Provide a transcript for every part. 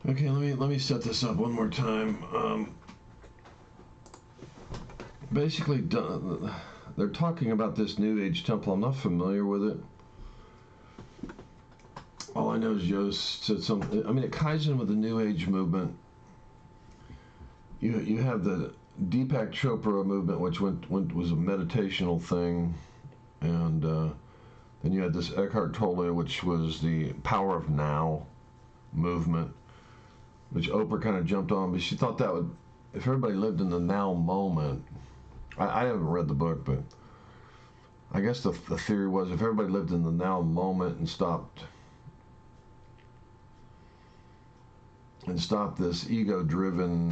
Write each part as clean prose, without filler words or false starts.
Okay, let me set this up one more time. Basically, they're talking about this New Age temple. I'm not familiar with it. All I know is Joe said something. I mean, it ties in with the New Age movement. You have the Deepak Chopra movement, which was a meditational thing, and then you had this Eckhart Tolle, which was the Power of Now movement, which Oprah kind of jumped on, but she thought that would, if everybody lived in the now moment. I haven't read the book, but I guess the theory was if everybody lived in the now moment and stopped this ego-driven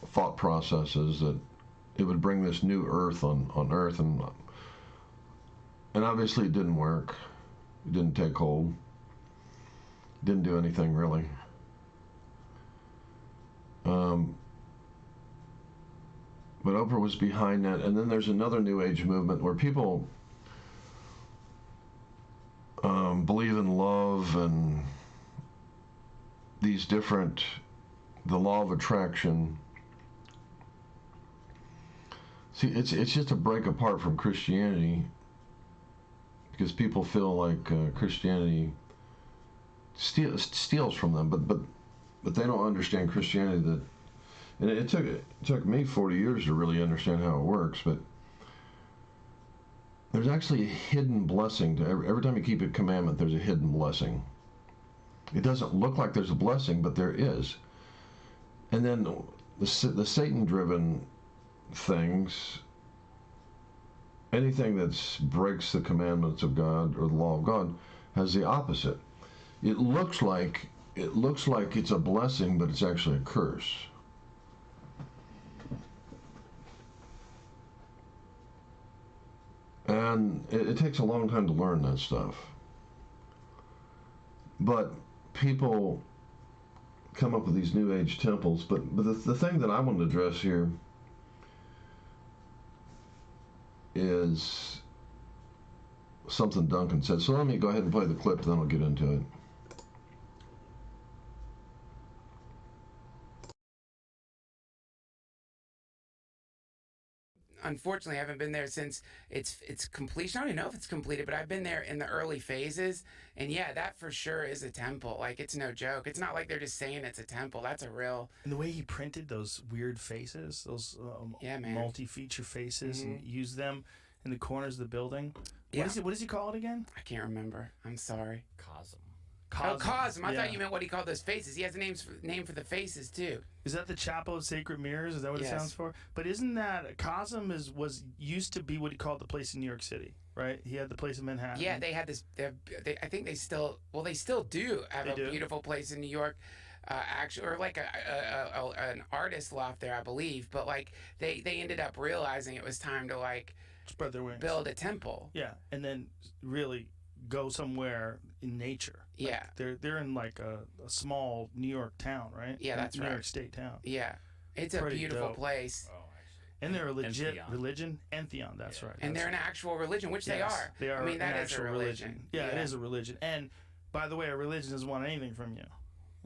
thought processes, that it would bring this new earth on Earth, and obviously it didn't work. It didn't take hold. It didn't do anything really. But Oprah was behind that, and then there's another New Age movement where people believe in love and these different, the law of attraction. See, it's just a break apart from Christianity, because people feel like Christianity steals from them, but they don't understand Christianity. That, and it took me 40 years to really understand how it works. But there's actually a hidden blessing to every time you keep a commandment. There's a hidden blessing. It doesn't look like there's a blessing, but there is. And then the Satan-driven things, anything that breaks the commandments of God or the law of God, has the opposite. It looks like it's a blessing, but it's actually a curse. And it takes a long time to learn that stuff. But people come up with these New Age temples. But the thing that I want to address here is something Duncan said. So let me go ahead and play the clip, then I'll get into it. Unfortunately, I haven't been there since its completion. I don't even know if it's completed, but I've been there in the early phases, and yeah, that for sure is a temple. Like, it's no joke. It's not like they're just saying it's a temple. That's a real. And the way he printed those weird faces, those multi-feature faces, and used them in the corners of the building. What does he call it again? I can't remember. I'm sorry. Cosm. Oh, Cosm. I thought you meant what he called those faces. He has a name for the faces too. Is that the Chapel of Sacred Mirrors? Is that what it sounds for? But isn't that Cosm was used to be what he called the place in New York City, right? He had the place in Manhattan. Yeah, they had this. I think they still do have a beautiful place in New York. Actually, or like an artist loft there, I believe. But like they ended up realizing it was time to like spread their wings, build a temple. Yeah, and then really go somewhere in nature. Yeah, they're in like a small New York town, right? Yeah, that's New right. New York State town. Yeah, it's a beautiful place. Oh, and they're a legit religion. Entheon, that's right. And they're an actual religion, which they are. They are. I mean, that an is actual a religion. Yeah, it is a religion. And by the way, a religion doesn't want anything from you.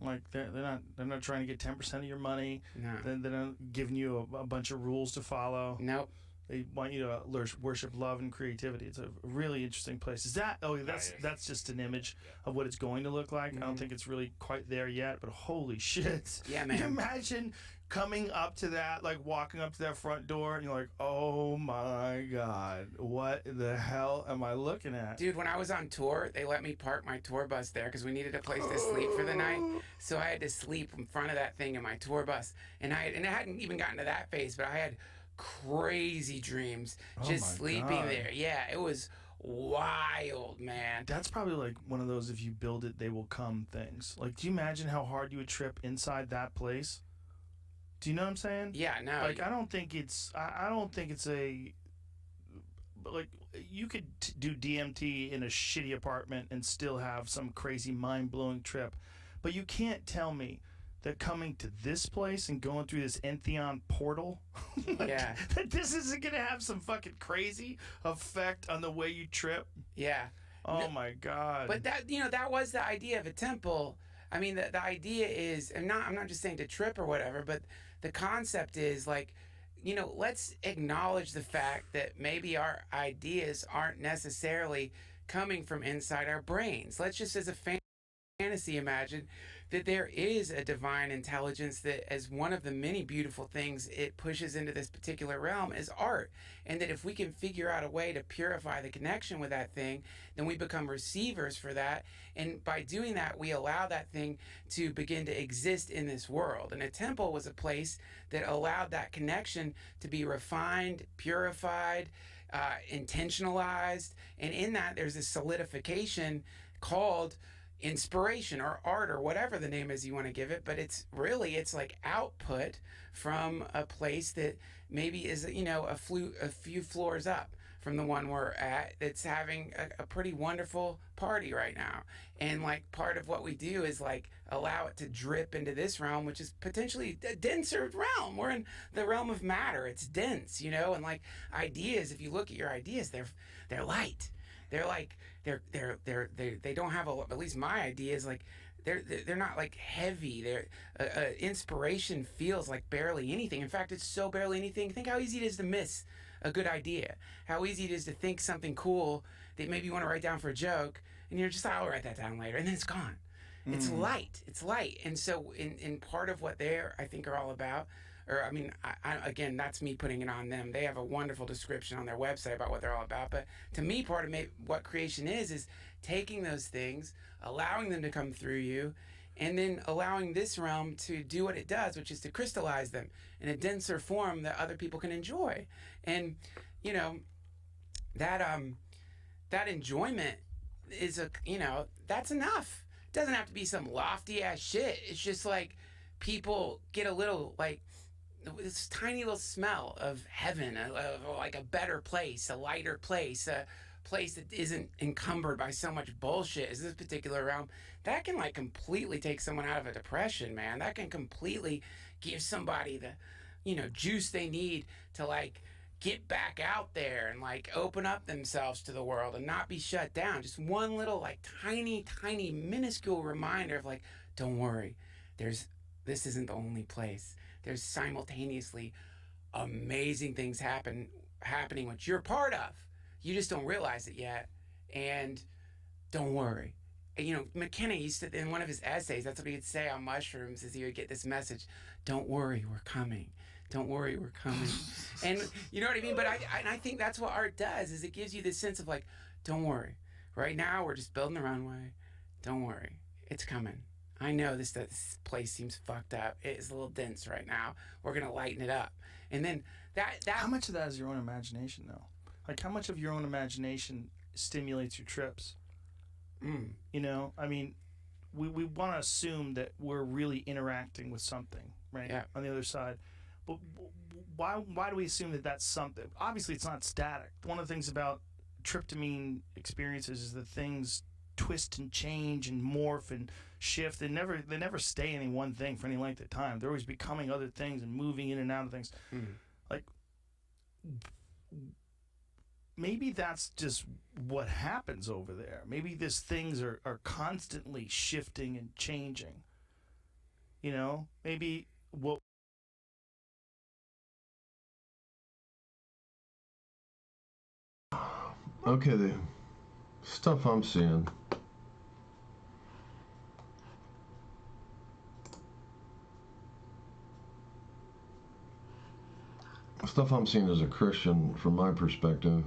Like they're not trying to get 10% of your money. No. They're not giving you a bunch of rules to follow. Nope. They want you to worship love and creativity. It's a really interesting place. Is that? Oh, that's just an image of what it's going to look like. I don't think it's really quite there yet. But holy shit! Yeah, man. Can you imagine coming up to that, like walking up to that front door, and you're like, oh my god, what the hell am I looking at? Dude, when I was on tour, they let me park my tour bus there because we needed a place to sleep for the night. So I had to sleep in front of that thing in my tour bus, and it hadn't even gotten to that phase, but I had crazy dreams just sleeping there. Yeah, it was wild, man. That's probably like one of those if you build it they will come things. Like, do you imagine how hard you would trip inside that place? Do you know what I'm saying? Yeah, no. Like, I don't think it's a, like, you could do DMT in a shitty apartment and still have some crazy mind-blowing trip, but you can't tell me that coming to this place and going through this Entheon portal, that this isn't going to have some fucking crazy effect on the way you trip. Yeah. Oh, my God. But that was the idea of a temple. I mean, the idea is, I'm not just saying to trip or whatever, but the concept is like, let's acknowledge the fact that maybe our ideas aren't necessarily coming from inside our brains. Let's just, as a fantasy, imagine that there is a divine intelligence that, as one of the many beautiful things it pushes into this particular realm, is art. And that if we can figure out a way to purify the connection with that thing, then we become receivers for that. And by doing that, we allow that thing to begin to exist in this world. And a temple was a place that allowed that connection to be refined, purified, intentionalized. And in that, there's a solidification called inspiration or art or whatever the name is you want to give it, but it's like output from a place that maybe is a few floors up from the one we're at, that's having a pretty wonderful party right now. And like part of what we do is like allow it to drip into this realm, which is potentially a denser realm. We're in the realm of matter. It's dense, and like ideas, if you look at your ideas, they're light. They're like they don't have at least my idea is like they're not like heavy. Inspiration feels like barely anything. In fact, it's so barely anything. Think how easy it is to miss a good idea. How easy it is to think something cool that maybe you want to write down for a joke, and you're just like, I'll write that down later, and then it's gone. It's light. It's light. And so in part of what they're, I think, are all about, or I mean, again, that's me putting it on them. They have a wonderful description on their website about what they're all about. But to me, part of what creation is taking those things, allowing them to come through you, and then allowing this realm to do what it does, which is to crystallize them in a denser form that other people can enjoy. And, that enjoyment is that's enough. It doesn't have to be some lofty ass shit. It's just like people get a little like this tiny little smell of heaven, like a better place, a lighter place, a place that isn't encumbered by so much bullshit as this particular realm. That can like completely take someone out of a depression, man. That can completely give somebody the juice they need to like get back out there and like open up themselves to the world and not be shut down. Just one little like tiny minuscule reminder of like, don't worry, this isn't the only place. There's simultaneously amazing things happening which you're part of. You just don't realize it yet. And don't worry. McKenna used to, in one of his essays, that's what he'd say on mushrooms, is he would get this message: don't worry, we're coming. Don't worry, we're coming. And you know what I mean? But I think that's what art does, is it gives you this sense of like, don't worry. Right now, we're just building the runway. Don't worry. It's coming. I know this place seems fucked up. It is a little dense right now. We're going to lighten it up. And then that... How much of that is your own imagination, though? Like, how much of your own imagination stimulates your trips? I mean, we want to assume that we're really interacting with something, right? Yeah. On the other side. But why do we assume that that's something? Obviously, it's not static. One of the things about tryptamine experiences is that things twist and change and morph and shift. They never stay any one thing for any length of time. They're always becoming other things and moving in and out of things. Like, maybe that's just what happens over there. Maybe these things are constantly shifting and changing. Maybe what... Okay, the stuff I'm seeing. Stuff I'm seeing as a Christian, from my perspective.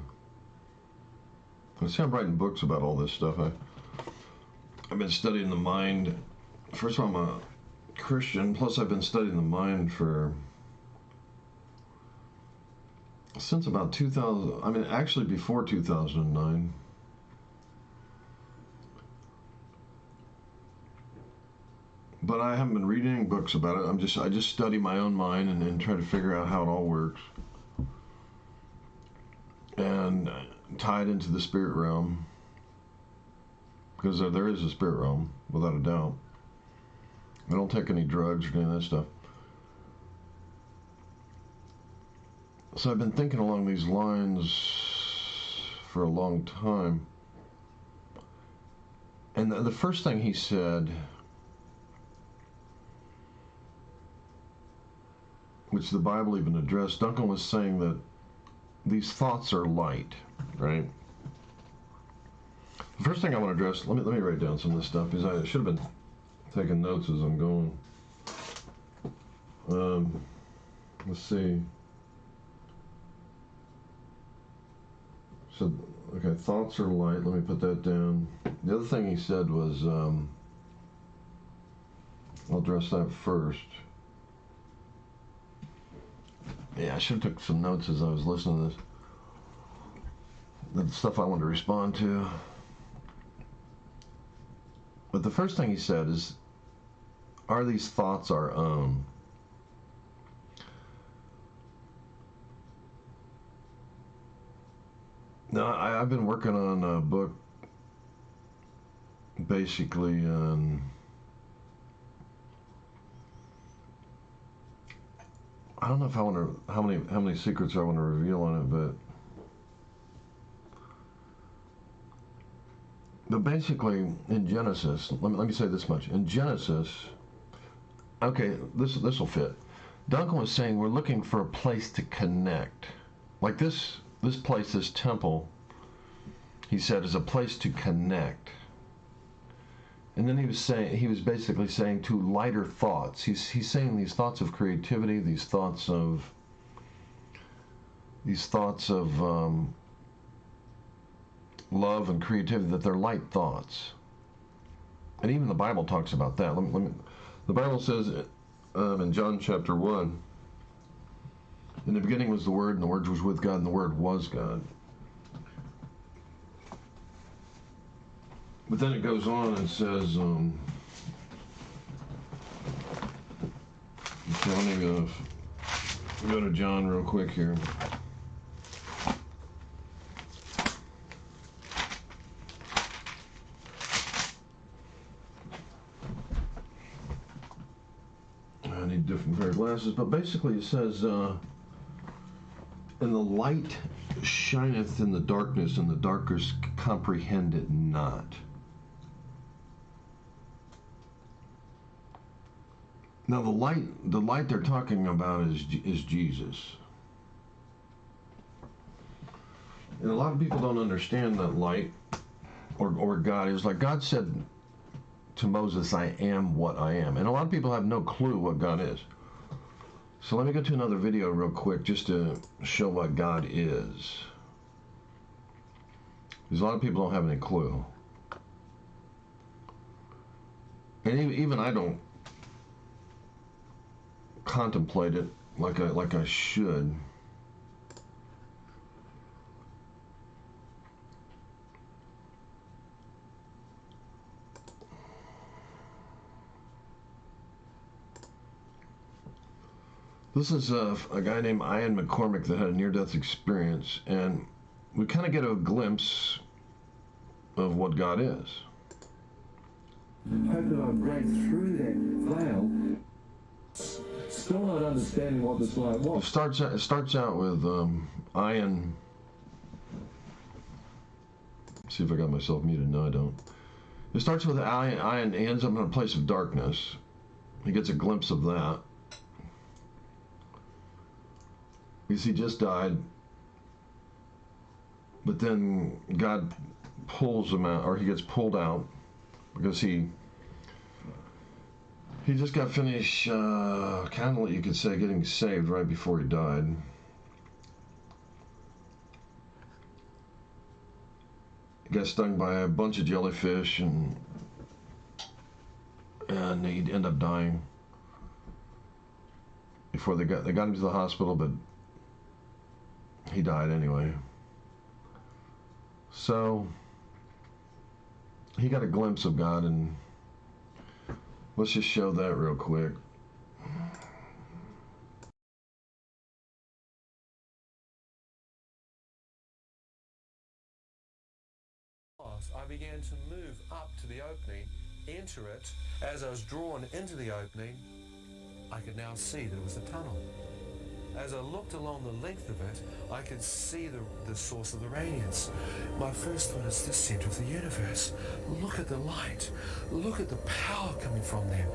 I see I'm writing books about all this stuff. I've been studying the mind. First of all, I'm a Christian, plus I've been studying the mind since about 2000. I mean, actually before 2009. But I haven't been reading any books about it. I just study my own mind and then try to figure out how it all works. And tie it into the spirit realm. Because there is a spirit realm, without a doubt. I don't take any drugs or any of that stuff. So I've been thinking along these lines for a long time. And the first thing he said which the Bible even addressed. Duncan was saying that these thoughts are light, right? The first thing I want to address, let me write down some of this stuff, because I should have been taking notes as I'm going. Let's see. So, okay, thoughts are light. Let me put that down. The other thing he said was, I'll address that first. Yeah, I should have took some notes as I was listening to this. The stuff I wanted to respond to. But the first thing he said is, are these thoughts our own? Now, I've been working on a book basically on, I don't know if I want to, how many secrets I want to reveal on it, but basically in Genesis, let me say this much. In Genesis, okay, this will fit. Duncan was saying we're looking for a place to connect. Like this place, this temple, he said, is a place to connect. And then he was basically saying to lighter thoughts. He's saying these thoughts of creativity, these thoughts of love and creativity, that they're light thoughts. And even the Bible talks about that. The Bible says in John chapter 1, in the beginning was the Word, and the Word was with God, and the Word was God. But then it goes on and says, okay, let me go to John real quick here. I need different pair of glasses, but basically it says, and the light shineth in the darkness, and the darkness comprehend it not. Now the light they're talking about is Jesus. And a lot of people don't understand that light or God is like God said to Moses, I am what I am. And a lot of people have no clue what God is. So let me go to another video real quick just to show what God is. Because a lot of people don't have any clue. And even I don't contemplate it like I should. This is a guy named Ian McCormick that had a near-death experience, and we kind of get a glimpse of what God is. Hope that I break through that veil. Still not understanding what this light was. It starts out with Ian. See if I got myself muted. No, I don't. It starts with Ian ends up in a place of darkness. He gets a glimpse of that. Because he just died. But then God pulls him out, or he gets pulled out, because he just got finished, kind of, you could say, getting saved right before he died. He got stung by a bunch of jellyfish, and he'd end up dying before they got him to the hospital, but he died anyway. So he got a glimpse of God, and let's just show that real quick. I began to move up to the opening, enter it. As I was drawn into the opening, I could now see that it was a tunnel. As I looked along the length of it, I could see the source of the radiance. My first thought is the center of the universe. Look at the light. Look at the power coming from there.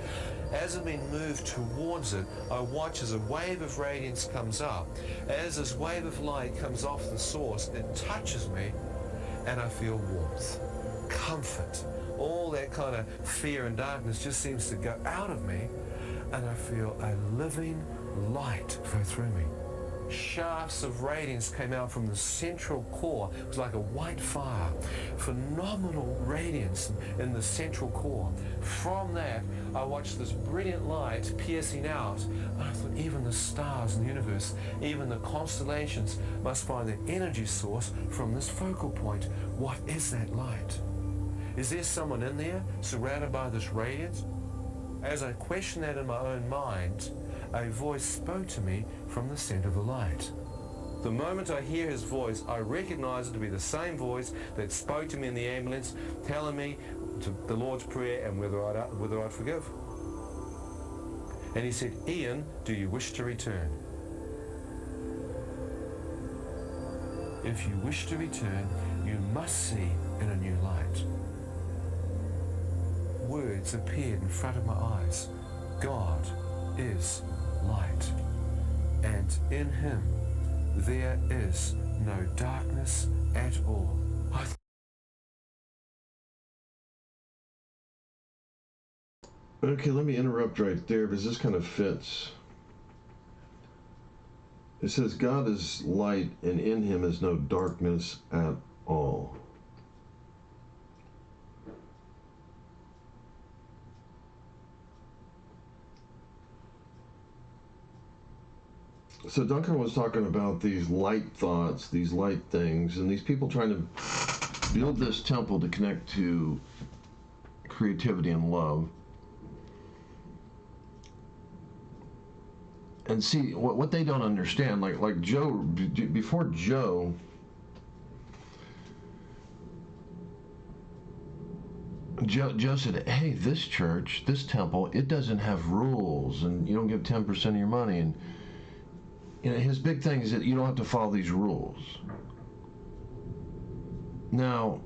As I'm being moved towards it, I watch as a wave of radiance comes up. As this wave of light comes off the source, it touches me, and I feel warmth, comfort. All that kind of fear and darkness just seems to go out of me, and I feel a living light flow through me. Shafts of radiance came out from the central core. It was like a white fire. Phenomenal radiance in the central core. From that, I watched this brilliant light piercing out. And I thought, even the stars in the universe, even the constellations must find their energy source from this focal point. What is that light? Is there someone in there surrounded by this radiance? As I questioned that in my own mind, a voice spoke to me from the center of the light. The moment I hear his voice, I recognize it to be the same voice that spoke to me in the ambulance, telling me to the Lord's Prayer and whether I'd forgive. And he said, "Ian, do you wish to return? If you wish to return, you must see in a new light." Words appeared in front of my eyes. God is light, and in him there is no darkness at all. Okay, let me interrupt right there because this kind of fits. It says God is light and in him is no darkness at all. So Duncan was talking about these light thoughts, these light things, and these people trying to build this temple to connect to creativity and love. And see, what they don't understand, like Joe, before Joe said, hey, this church, this temple, it doesn't have rules, and you don't give 10% of your money, and you know, his big thing is that you don't have to follow these rules. Now,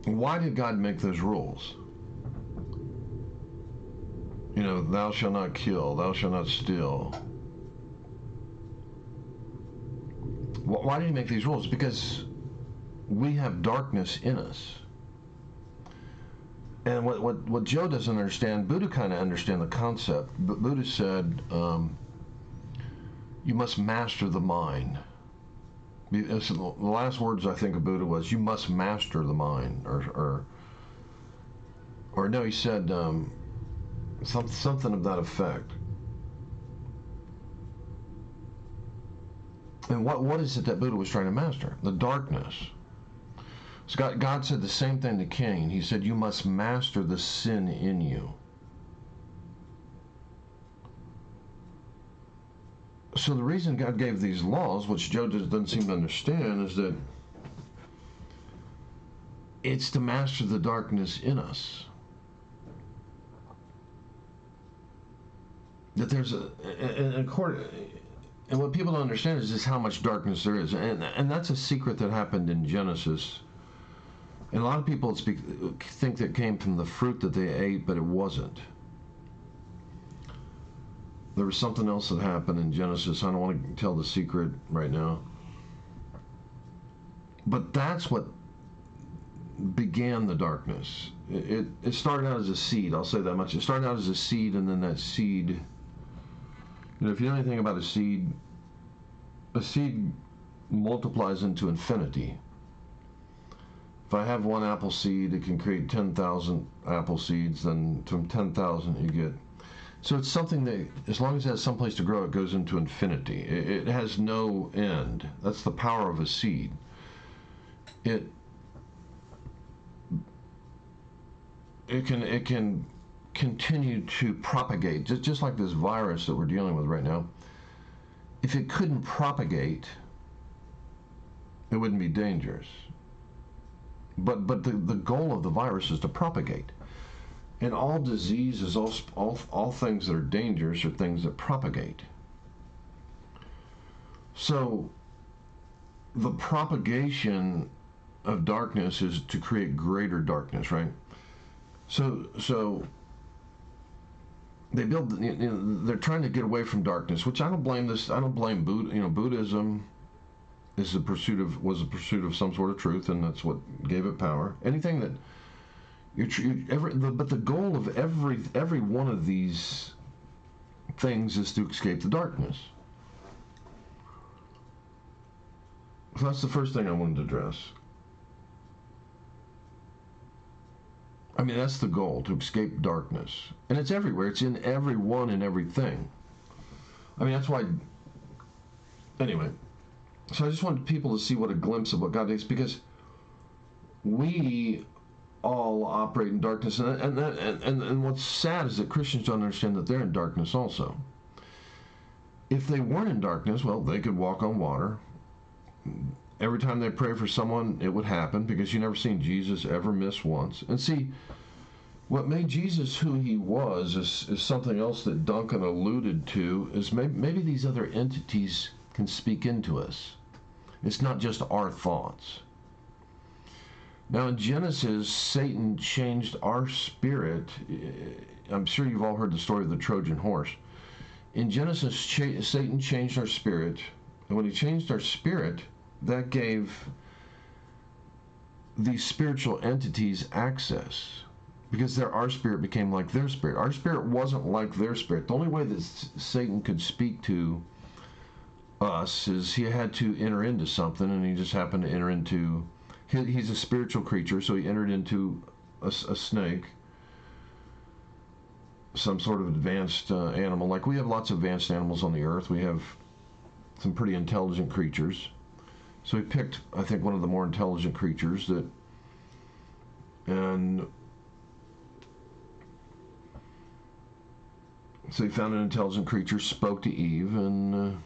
why did God make those rules? You know, thou shalt not kill, thou shalt not steal. Why did he make these rules? Because we have darkness in us. And what Joe doesn't understand, Buddha kind of understand the concept, but Buddha said, you must master the mind. The last words I think of Buddha was, you must master the mind, or no, he said something of that effect. And what is it that Buddha was trying to master? The darkness. So God said the same thing to Cain. He said, you must master the sin in you. So the reason God gave these laws, which Joe doesn't seem to understand, is that it's to master the darkness in us. That there's and what people don't understand is just how much darkness there is, and that's a secret that happened in Genesis. And a lot of people think that came from the fruit that they ate, but it wasn't. There was something else that happened in Genesis. I don't want to tell the secret right now. But that's what began the darkness. It started out as a seed, I'll say that much. It started out as a seed, and then that seed, you know, if you know anything about a seed multiplies into infinity. If I have one apple seed, it can create 10,000 apple seeds, then from 10,000 you get. So it's something that, as long as it has some place to grow, it goes into infinity. It has no end. That's the power of a seed. It can continue to propagate, just like this virus that we're dealing with right now. If it couldn't propagate, it wouldn't be dangerous. But the goal of the virus is to propagate. And all diseases, all things that are dangerous are things that propagate. So the propagation of darkness is to create greater darkness, right? So they build, they're trying to get away from darkness, which I don't blame this. I don't blame Buddhism was a pursuit of some sort of truth, and that's what gave it power. Anything that but the goal of every one of these things is to escape the darkness. So that's the first thing I wanted to address. I mean, that's the goal, to escape darkness. And it's everywhere. It's in everyone and everything. I mean, that's why... Anyway, so I just wanted people to see what a glimpse of what God is, because we all operate in darkness. And what's sad is that Christians don't understand that they're in darkness also. If they weren't in darkness, well, they could walk on water. Every time they pray for someone, it would happen, because you never seen Jesus ever miss once. And see, what made Jesus who he was is something else that Duncan alluded to, is maybe these other entities can speak into us. It's not just our thoughts. Now in Genesis, Satan changed our spirit. I'm sure you've all heard the story of the Trojan horse. In Genesis, Satan changed our spirit, and when he changed our spirit, that gave these spiritual entities access, because our spirit became like their spirit. Our spirit wasn't like their spirit. The only way that Satan could speak to us is he had to enter into something, and he just happened to enter into... He's a spiritual creature, so he entered into a snake, some sort of advanced animal. Like we have lots of advanced animals on the earth. We have some pretty intelligent creatures. So he picked, I think, one of the more intelligent creatures and so he found an intelligent creature, spoke to Eve, and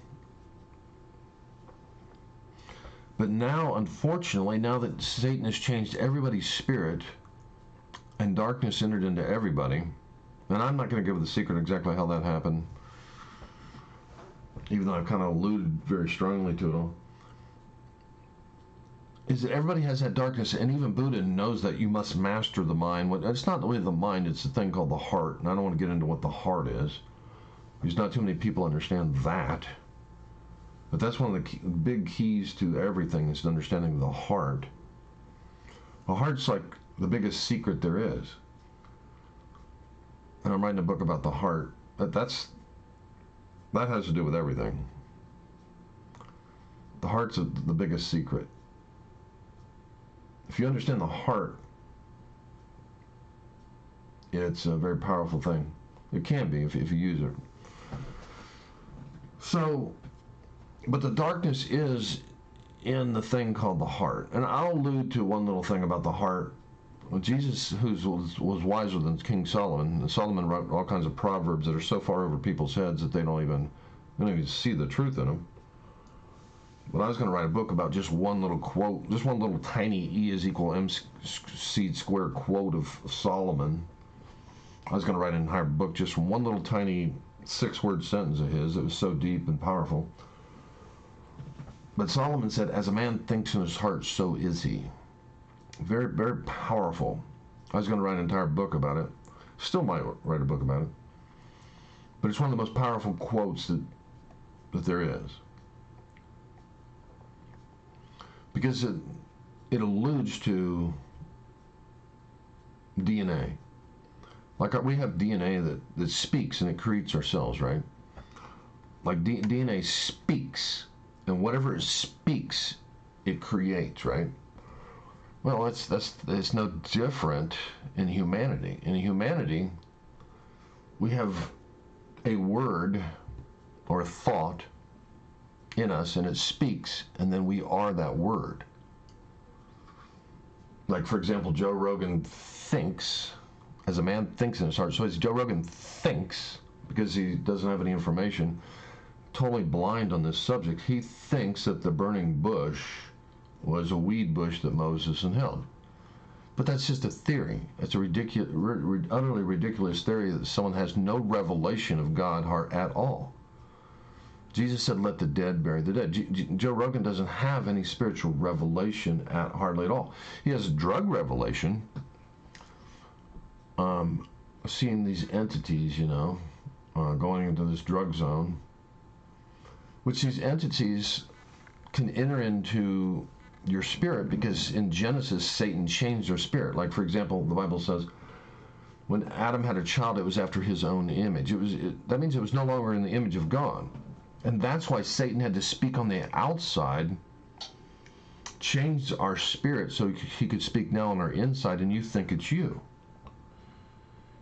but now, unfortunately, now that Satan has changed everybody's spirit and darkness entered into everybody, and I'm not going to give the secret exactly how that happened, even though I've kind of alluded very strongly to it all, is that everybody has that darkness, and even Buddha knows that you must master the mind. It's not really the mind, it's the thing called the heart, and I don't want to get into what the heart is, because not too many people understand that. But that's one of the big keys to everything, is understanding the heart. The heart's like the biggest secret there is. And I'm writing a book about the heart. That has to do with everything. The heart's the biggest secret. If you understand the heart, it's a very powerful thing. It can be if you use it. So, but the darkness is in the thing called the heart. And I'll allude to one little thing about the heart. Well, Jesus, who was wiser than King Solomon, and Solomon wrote all kinds of proverbs that are so far over people's heads that they don't even see the truth in them. But I was going to write a book about just one little quote, just one little tiny E is equal MC squared quote of Solomon. I was going to write an entire book just from one little tiny 6-word sentence of his. It was so deep and powerful. But Solomon said, as a man thinks in his heart, so is he. Very, very powerful. I was going to write an entire book about it. Still might write a book about it. But it's one of the most powerful quotes that there is. Because it alludes to DNA. Like we have DNA that speaks and it creates ourselves, right? Like DNA speaks, and whatever it speaks, it creates, right? Well, it's no different in humanity. In humanity, we have a word or a thought in us, and it speaks, and then we are that word. Like, for example, Joe Rogan thinks, as a man thinks in his heart. So as Joe Rogan thinks, because he doesn't have any information, totally blind on this subject, he thinks that the burning bush was a weed bush that Moses held. But that's just a theory. It's a utterly ridiculous theory that someone has no revelation of God at all. Jesus said, let the dead bury the dead. Joe Rogan doesn't have any spiritual revelation hardly at all. He has drug revelation, seeing these entities, going into this drug zone, which these entities can enter into your spirit, because in Genesis, Satan changed their spirit. Like, for example, the Bible says, when Adam had a child, it was after his own image. That means it was no longer in the image of God. And that's why Satan had to speak on the outside, change our spirit so he could speak now on our inside, and you think it's you.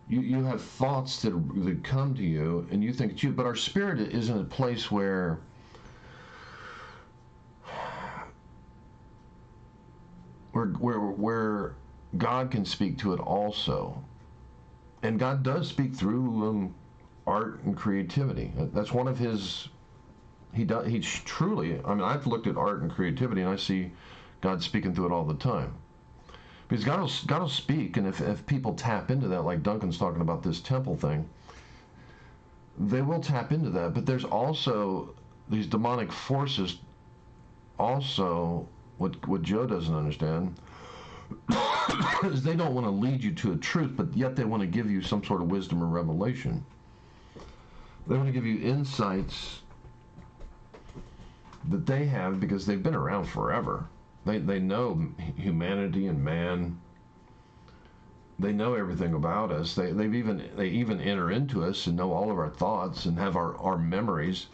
You have thoughts that come to you, and you think it's you, but our spirit is in a place where God can speak to it also. And God does speak through art and creativity. That's one of his... He truly... I mean, I've looked at art and creativity, and I see God speaking through it all the time. Because God will speak, and if people tap into that, like Duncan's talking about this temple thing, they will tap into that. But there's also these demonic forces. Also, what Joe doesn't understand is they don't want to lead you to a truth, but yet they want to give you some sort of wisdom or revelation. They want to give you insights that they have because they've been around forever. They know humanity and man. They know everything about us. They even enter into us and know all of our thoughts and have our memories.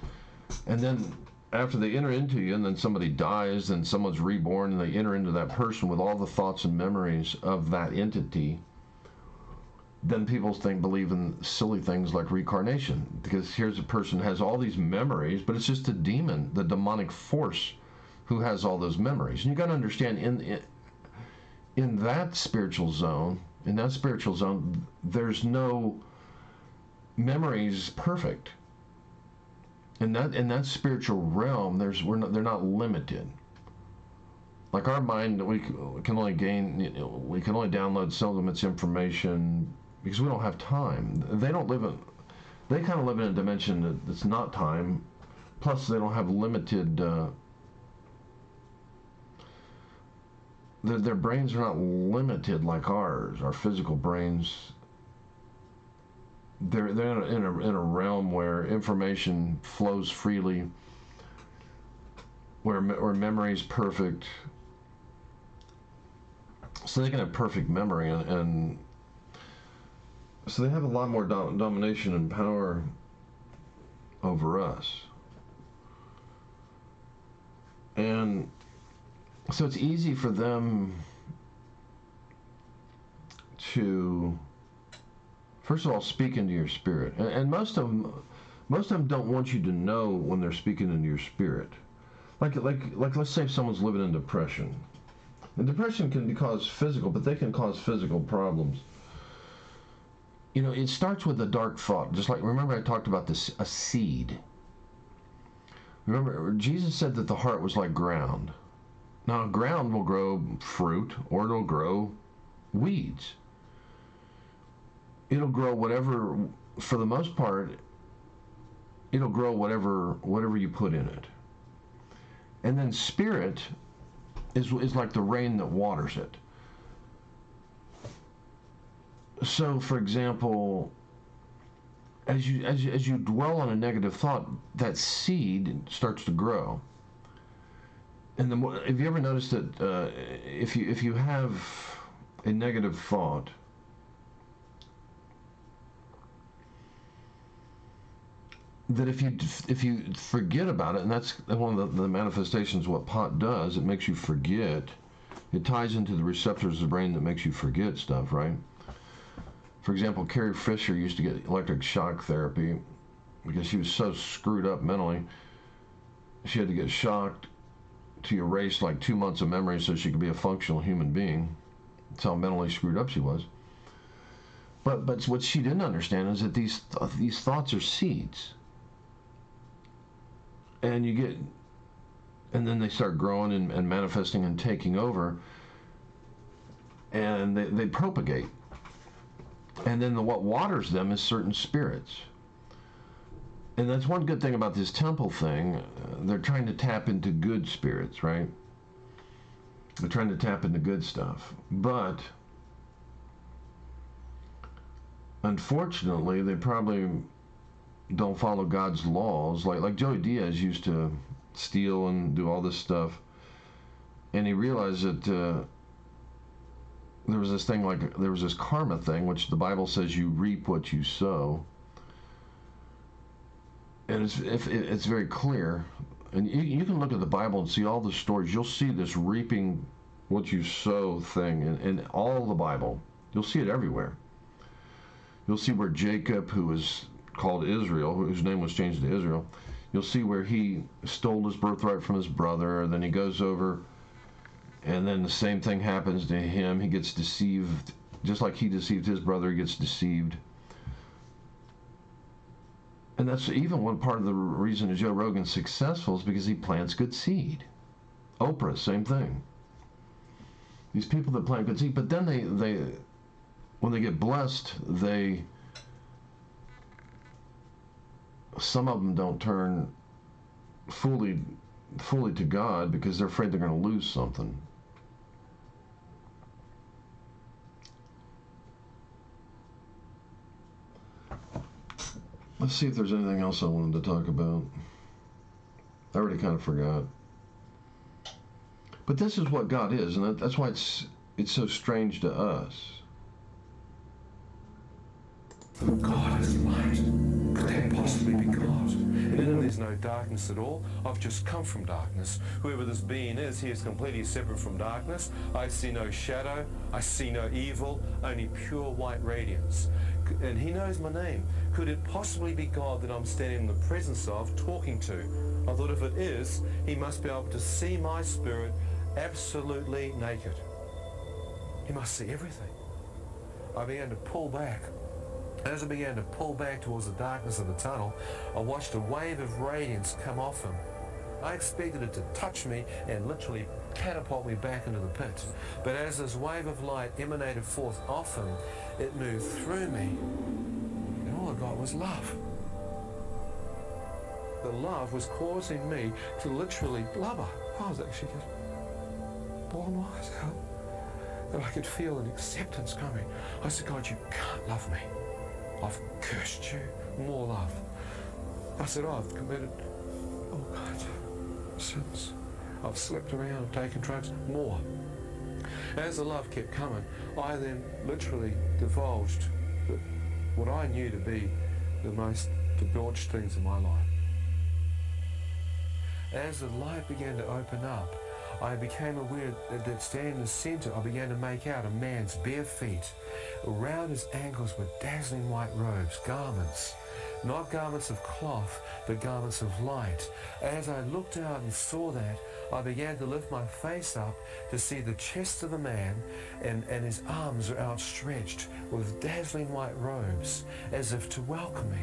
And then after they enter into you, and then somebody dies, then someone's reborn, and they enter into that person with all the thoughts and memories of that entity. Then people believe in silly things like reincarnation, because here's a person who has all these memories, but it's just a demon, the demonic force, who has all those memories. And you got to understand, in that spiritual zone, there's no memories perfect. In that spiritual realm, they're not limited. Like our mind, we can only download so much information because we don't have time. They kind of live in a dimension that's not time. Plus, they don't have limited. Their brains are not limited like ours. Our physical brains. They're in a realm where information flows freely, where memory is perfect. So they can have perfect memory, and so they have a lot more domination and power over us. And so it's easy for them to, first of all, speak into your spirit. And most of them don't want you to know when they're speaking into your spirit. Like let's say someone's living in depression. And depression can cause physical, but they can cause physical problems. It starts with a dark thought. Just like, remember I talked about a seed. Remember, Jesus said that the heart was like ground. Now, ground will grow fruit, or it'll grow weeds. It'll grow whatever, for the most part, it'll grow whatever you put in it. And then spirit is like the rain that waters it. So, for example, as you dwell on a negative thought, that seed starts to grow. And the more, have you ever noticed that if you have a negative thought, that if you forget about it, and that's one of the manifestations of what pot does, it makes you forget. It ties into the receptors of the brain that makes you forget stuff, right? For example, Carrie Fisher used to get electric shock therapy because she was so screwed up mentally. She had to get shocked to erase like 2 months of memory so she could be a functional human being. That's how mentally screwed up she was. But what she didn't understand is that these thoughts are seeds. And then they start growing and manifesting and taking over. and they propagate. And then what waters them is certain spirits. And that's one good thing about this temple thing. They're trying to tap into good spirits, right? They're trying to tap into good stuff. But unfortunately, they probably don't follow God's laws. Like Joey Diaz used to steal and do all this stuff. And he realized that there was this thing, like there was this karma thing, which the Bible says you reap what you sow. And it's very clear. And you can look at the Bible and see all the stories. You'll see this reaping what you sow thing in all the Bible. You'll see it everywhere. You'll see where Jacob, who was called Israel, whose name was changed to Israel, you'll see where he stole his birthright from his brother, and then he goes over, and then the same thing happens to him. He gets deceived, just like he deceived his brother, he gets deceived. And that's even one part of the reason that Joe Rogan's successful is because he plants good seed. Oprah, same thing. These people that plant good seed, but then they when they get blessed, some of them don't turn fully to God because they're afraid they're going to lose something. Let's see if there's anything else I wanted to talk about. I already kind of forgot. But this is what God is, and that's why it's so strange to us. God is light. Could that possibly be God? And in him there's no darkness at all. I've just come from darkness. Whoever this being is, he is completely separate from darkness. I see no shadow. I see no evil. Only pure white radiance. And he knows my name. Could it possibly be God that I'm standing in the presence of, talking to? I thought if it is, he must be able to see my spirit absolutely naked. He must see everything. I began to pull back. As I began to pull back towards the darkness of the tunnel, I watched a wave of radiance come off him. I expected it to touch me and literally catapult me back into the pit. But as this wave of light emanated forth off him, it moved through me, and all I got was love. The love was causing me to literally blubber. I was actually just blowing my eyes out. And I could feel an acceptance coming. I said, God, you can't love me. I've cursed you. More love. I said, I've committed all kinds of sins. I've slept around, I've taken drugs. More. As the love kept coming, I then literally divulged what I knew to be the most debauched things in my life. As the light began to open up, I became aware that standing in the center, I began to make out a man's bare feet. Around his ankles were dazzling white robes, garments. Not garments of cloth, but garments of light. As I looked out and saw that, I began to lift my face up to see the chest of the man, and his arms are outstretched with dazzling white robes, as if to welcome me.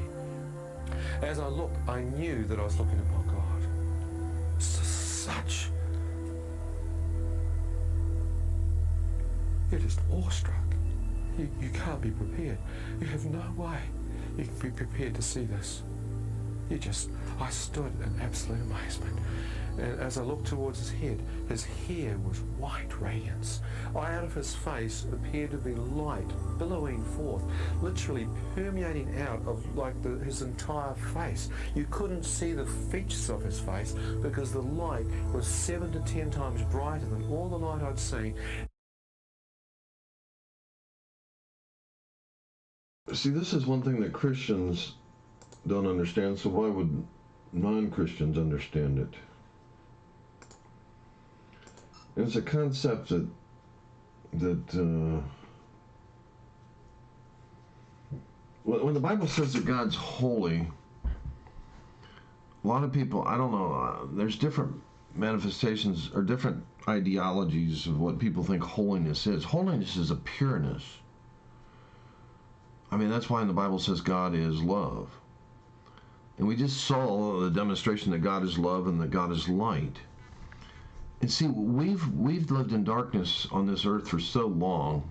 As I looked, I knew that I was looking upon God. Such... You're just awestruck. You can't be prepared. You have no way you can be prepared to see this. I stood in absolute amazement. And as I looked towards his hair was white radiance. Out of his face appeared to be light billowing forth, literally permeating out of his entire face. You couldn't see the features of his face because the light was 7 to 10 times brighter than all the light I'd seen. See, this is one thing that Christians don't understand, so why would non-Christians understand it? And it's a concept that when the Bible says that God's holy, a lot of people, I don't know, there's different manifestations or different ideologies of what people think holiness is. Holiness is a pureness. I mean, that's why in the Bible says God is love. And we just saw the demonstration that God is love and that God is light. And see, we've lived in darkness on this earth for so long.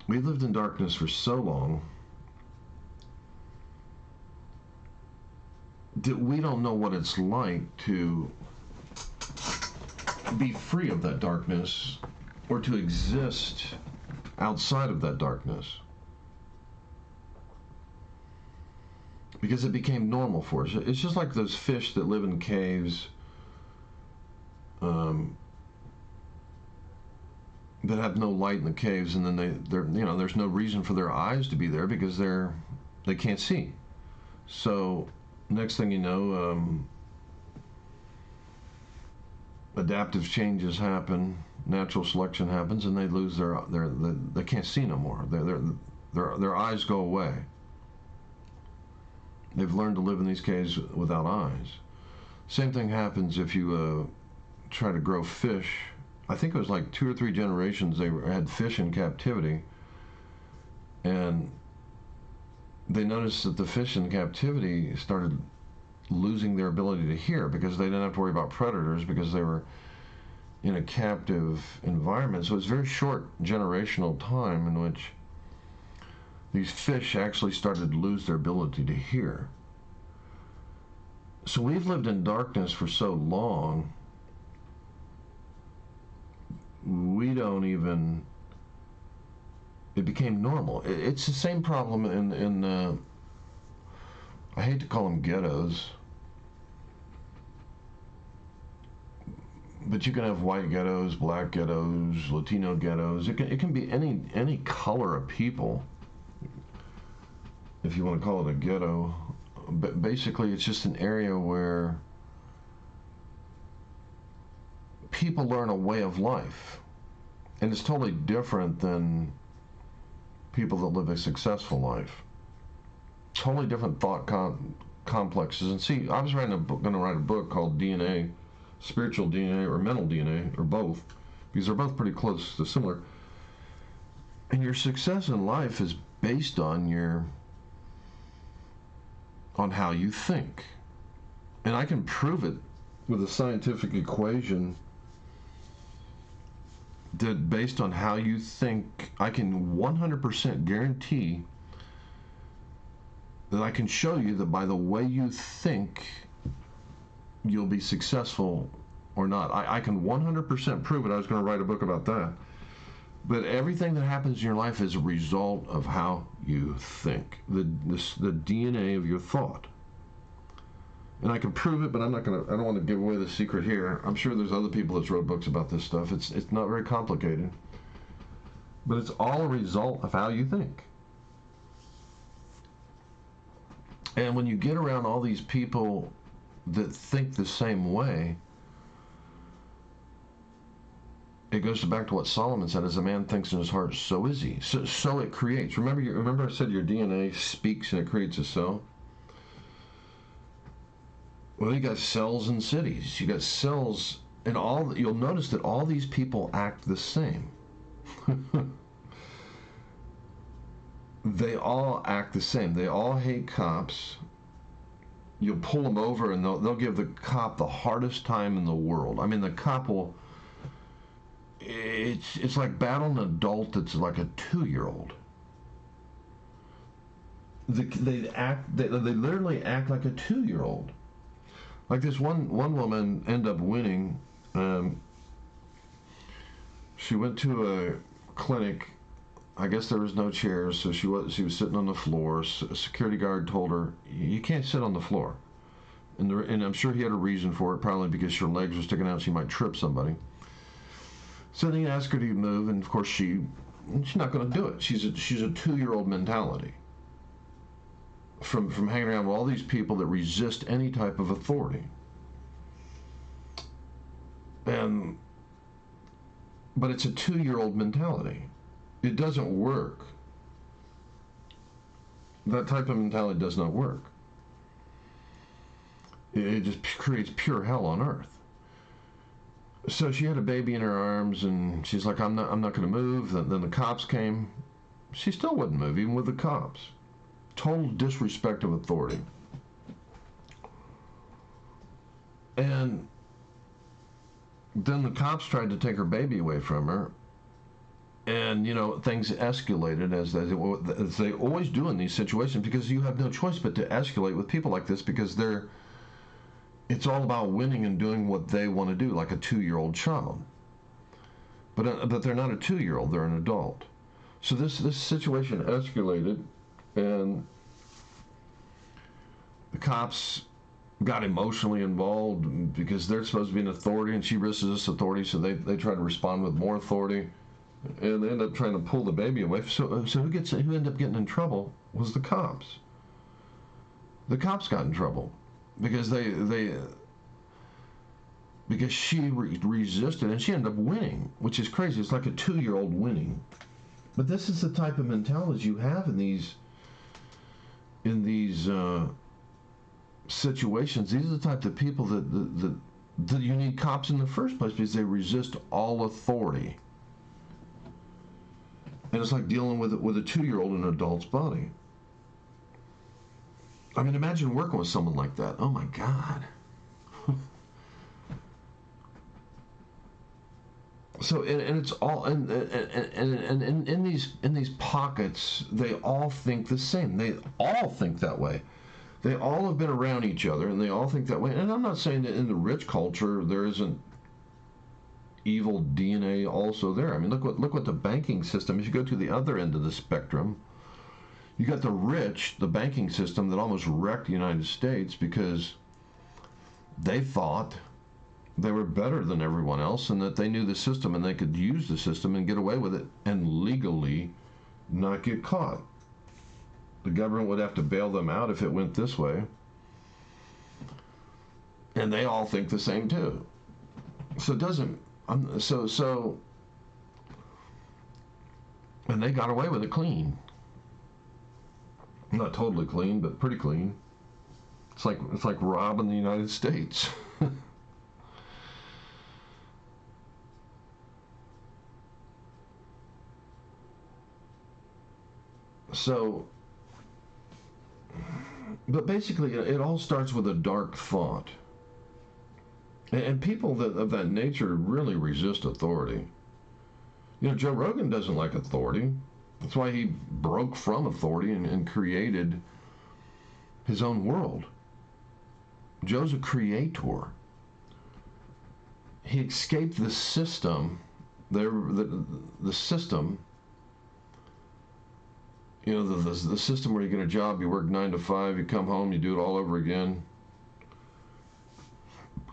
We've lived in darkness for so long that we don't know what it's like to be free of that darkness or to exist outside of that darkness. Because it became normal for us. It's just like those fish that live in caves that have no light in the caves, and then there's no reason for their eyes to be there because they can't see. So next thing you know, adaptive changes happen, natural selection happens, and they lose they can't see no more. Their eyes go away. They've learned to live in these caves without eyes. Same thing happens if you try to grow fish. I think it was like 2 or 3 generations they had fish in captivity, and they noticed that the fish in captivity started losing their ability to hear because they didn't have to worry about predators because they were in a captive environment. So it's a very short generational time in which these fish actually started to lose their ability to hear. So we've lived in darkness for so long, it became normal. It's the same problem in I hate to call them ghettos, but you can have white ghettos, black ghettos, Latino ghettos. It can be any color of people, if you want to call it a ghetto. But basically it's just an area where people learn a way of life, and it's totally different than people that live a successful life. Totally different thought complexes. And see, I was going to write a book called DNA, spiritual DNA or mental DNA, or both, because they're both pretty close to similar. And your success in life is based on how you think. And I can prove it with a scientific equation that based on how you think, I can 100% guarantee that I can show you that by the way you think, you'll be successful or not. I can 100% prove it. I was going to write a book about that. But everything that happens in your life is a result of how you think, the DNA of your thought. And I can prove it, but I don't want to give away the secret here. I'm sure there's other people that wrote books about this stuff. It's not very complicated. But it's all a result of how you think. And when you get around all these people that think the same way, it goes back to what Solomon said: as a man thinks in his heart, so is he. So it creates. Remember I said your DNA speaks and it creates a cell? Well, you got cells in cities. You got cells in all. You'll notice that all these people act the same. They all act the same. They all hate cops. You'll pull them over and they'll give the cop the hardest time in the world. I mean, the cop will. It's like battling an adult that's like a 2-year-old. They literally act like a 2-year-old. Like this one woman ended up winning. She went to a clinic. I guess there was no chairs, so she was sitting on the floor. A security guard told her, "You can't sit on the floor." And I'm sure he had a reason for it, probably because her legs were sticking out. She might trip somebody. So then he asked her to move, and of course she's not going to do it. She's a 2-year-old mentality from hanging around with all these people that resist any type of authority. But it's a 2-year-old mentality. It doesn't work. That type of mentality does not work. It just creates pure hell on earth. So she had a baby in her arms, and she's like, I'm not going to move. Then the cops came. She still wouldn't move, even with the cops. Total disrespect of authority. And then the cops tried to take her baby away from her. And, things escalated as they always do in these situations, because you have no choice but to escalate with people like this, because it's all about winning and doing what they want to do, like a 2-year-old child. But they're not a 2-year-old, they're an adult. So this situation escalated, and the cops got emotionally involved because they're supposed to be an authority, and she resists authority, so they try to respond with more authority. And they end up trying to pull the baby away. So who ended up getting in trouble was the cops. The cops got in trouble because because she resisted, and she ended up winning, which is crazy. It's like a 2-year-old winning. But this is the type of mentality you have in these situations. These are the type of people that you need cops in the first place, because they resist all authority. And it's like dealing with a 2-year-old in an adult's body. I mean, imagine working with someone like that. Oh my God. So and it's all and in these pockets, they all think the same. They all think that way. They all have been around each other, and they all think that way. And I'm not saying that in the rich culture there isn't evil DNA also there. I mean, look what the banking system. If you go to the other end of the spectrum, you got the rich, the banking system that almost wrecked the United States because they thought they were better than everyone else, and that they knew the system and they could use the system and get away with it and legally not get caught. The government would have to bail them out if it went this way. And they all think the same too. So it doesn't. And they got away with it clean. Not totally clean, but pretty clean. It's like robbing the United States. So, but basically, it all starts with a dark thought. And people of that nature really resist authority. Joe Rogan doesn't like authority. That's why he broke from authority and created his own world. Joe's a creator. He escaped the system, the system, the system where you get a job, you work 9 to 5, you come home, you do it all over again.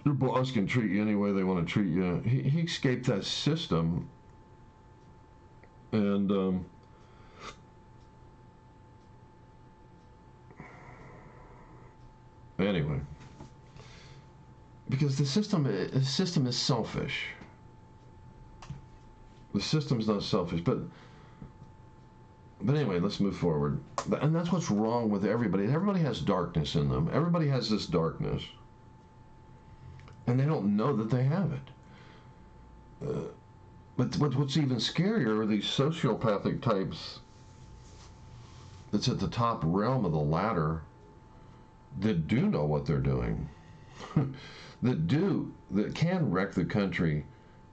Your boss can treat you any way they want to treat you. He escaped that system, and anyway, because the system is selfish. The system's not selfish, but anyway, let's move forward. And that's what's wrong with everybody. Everybody has darkness in them. Everybody has this darkness. And they don't know that they have it. But what's even scarier are these sociopathic types that's at the top realm of the ladder that do know what they're doing. that can wreck the country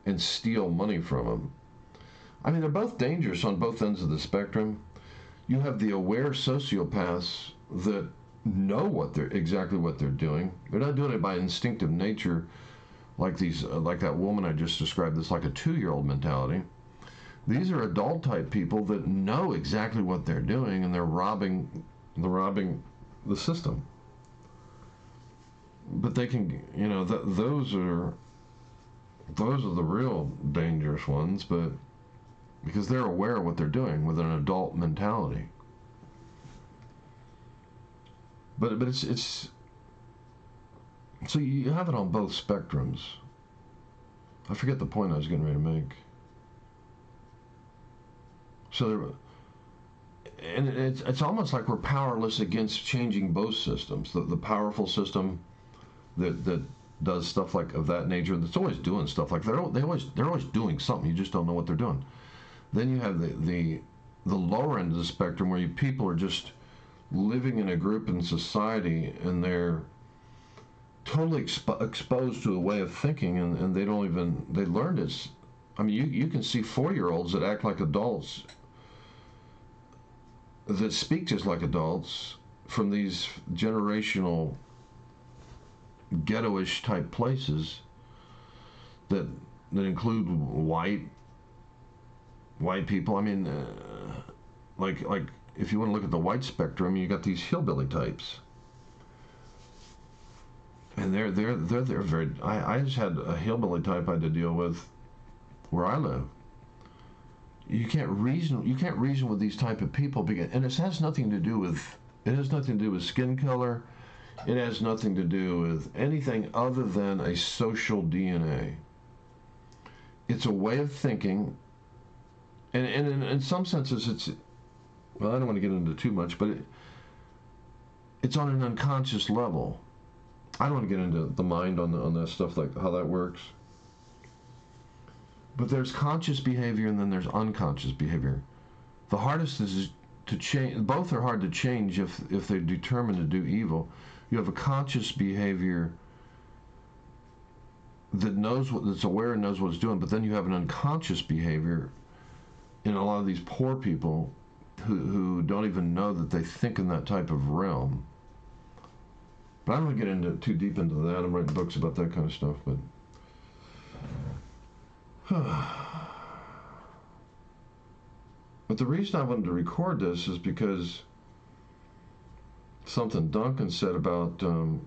and steal money from them. I mean, they're both dangerous on both ends of the spectrum. You have the aware sociopaths that know exactly what they're doing. They're not doing it by instinctive nature, like that woman I just described. That's like a 2-year-old mentality. These are adult type people that know exactly what they're doing, and they're robbing the system. But they can, those are the real dangerous ones, but because they're aware of what they're doing with an adult mentality. But it's so you have it on both spectrums. I forget the point I was getting ready to make. So and it's almost like we're powerless against changing both systems. The powerful system that does stuff like of that nature, that's always doing stuff like they're always doing something. You just don't know what they're doing. Then you have the lower end of the spectrum where people are just living in a group in society, and they're totally exposed to a way of thinking, and they don't even, they learned it. I mean, you can see 4-year-olds that act like adults, that speak just like adults, from these generational ghetto-ish type places that include white people. I mean, like if you want to look at the white spectrum, you got these hillbilly types, and they're very. I just had a hillbilly type I had to deal with where I live. You can't reason with these type of people, because, and it has nothing to do with skin color. It has nothing to do with anything other than a social DNA. It's a way of thinking, and in some senses it's, well, I don't want to get into too much, but it's on an unconscious level. I don't want to get into the mind on that stuff, like how that works. But there's conscious behavior and then there's unconscious behavior. The hardest is to change. Both are hard to change if they're determined to do evil. You have a conscious behavior that's aware and knows what it's doing, but then you have an unconscious behavior in a lot of these poor people who don't even know that they think in that type of realm. But I don't want to get too deep into that. I'm writing books about that kind of stuff, but but the reason I wanted to record this is because something Duncan said about I don't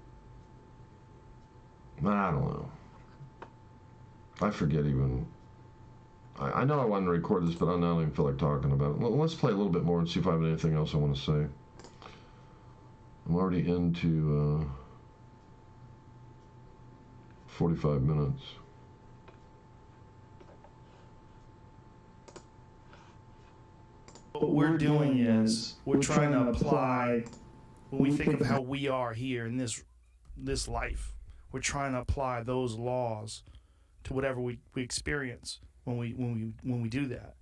know. I forget even. I know I wanted to record this, but I don't even feel like talking about it. Let's play a little bit more and see if I have anything else I want to say. I'm already into 45 minutes. What we're doing is we're trying to apply, when we think of how we are here in this life, we're trying to apply those laws to whatever we experience when we do that.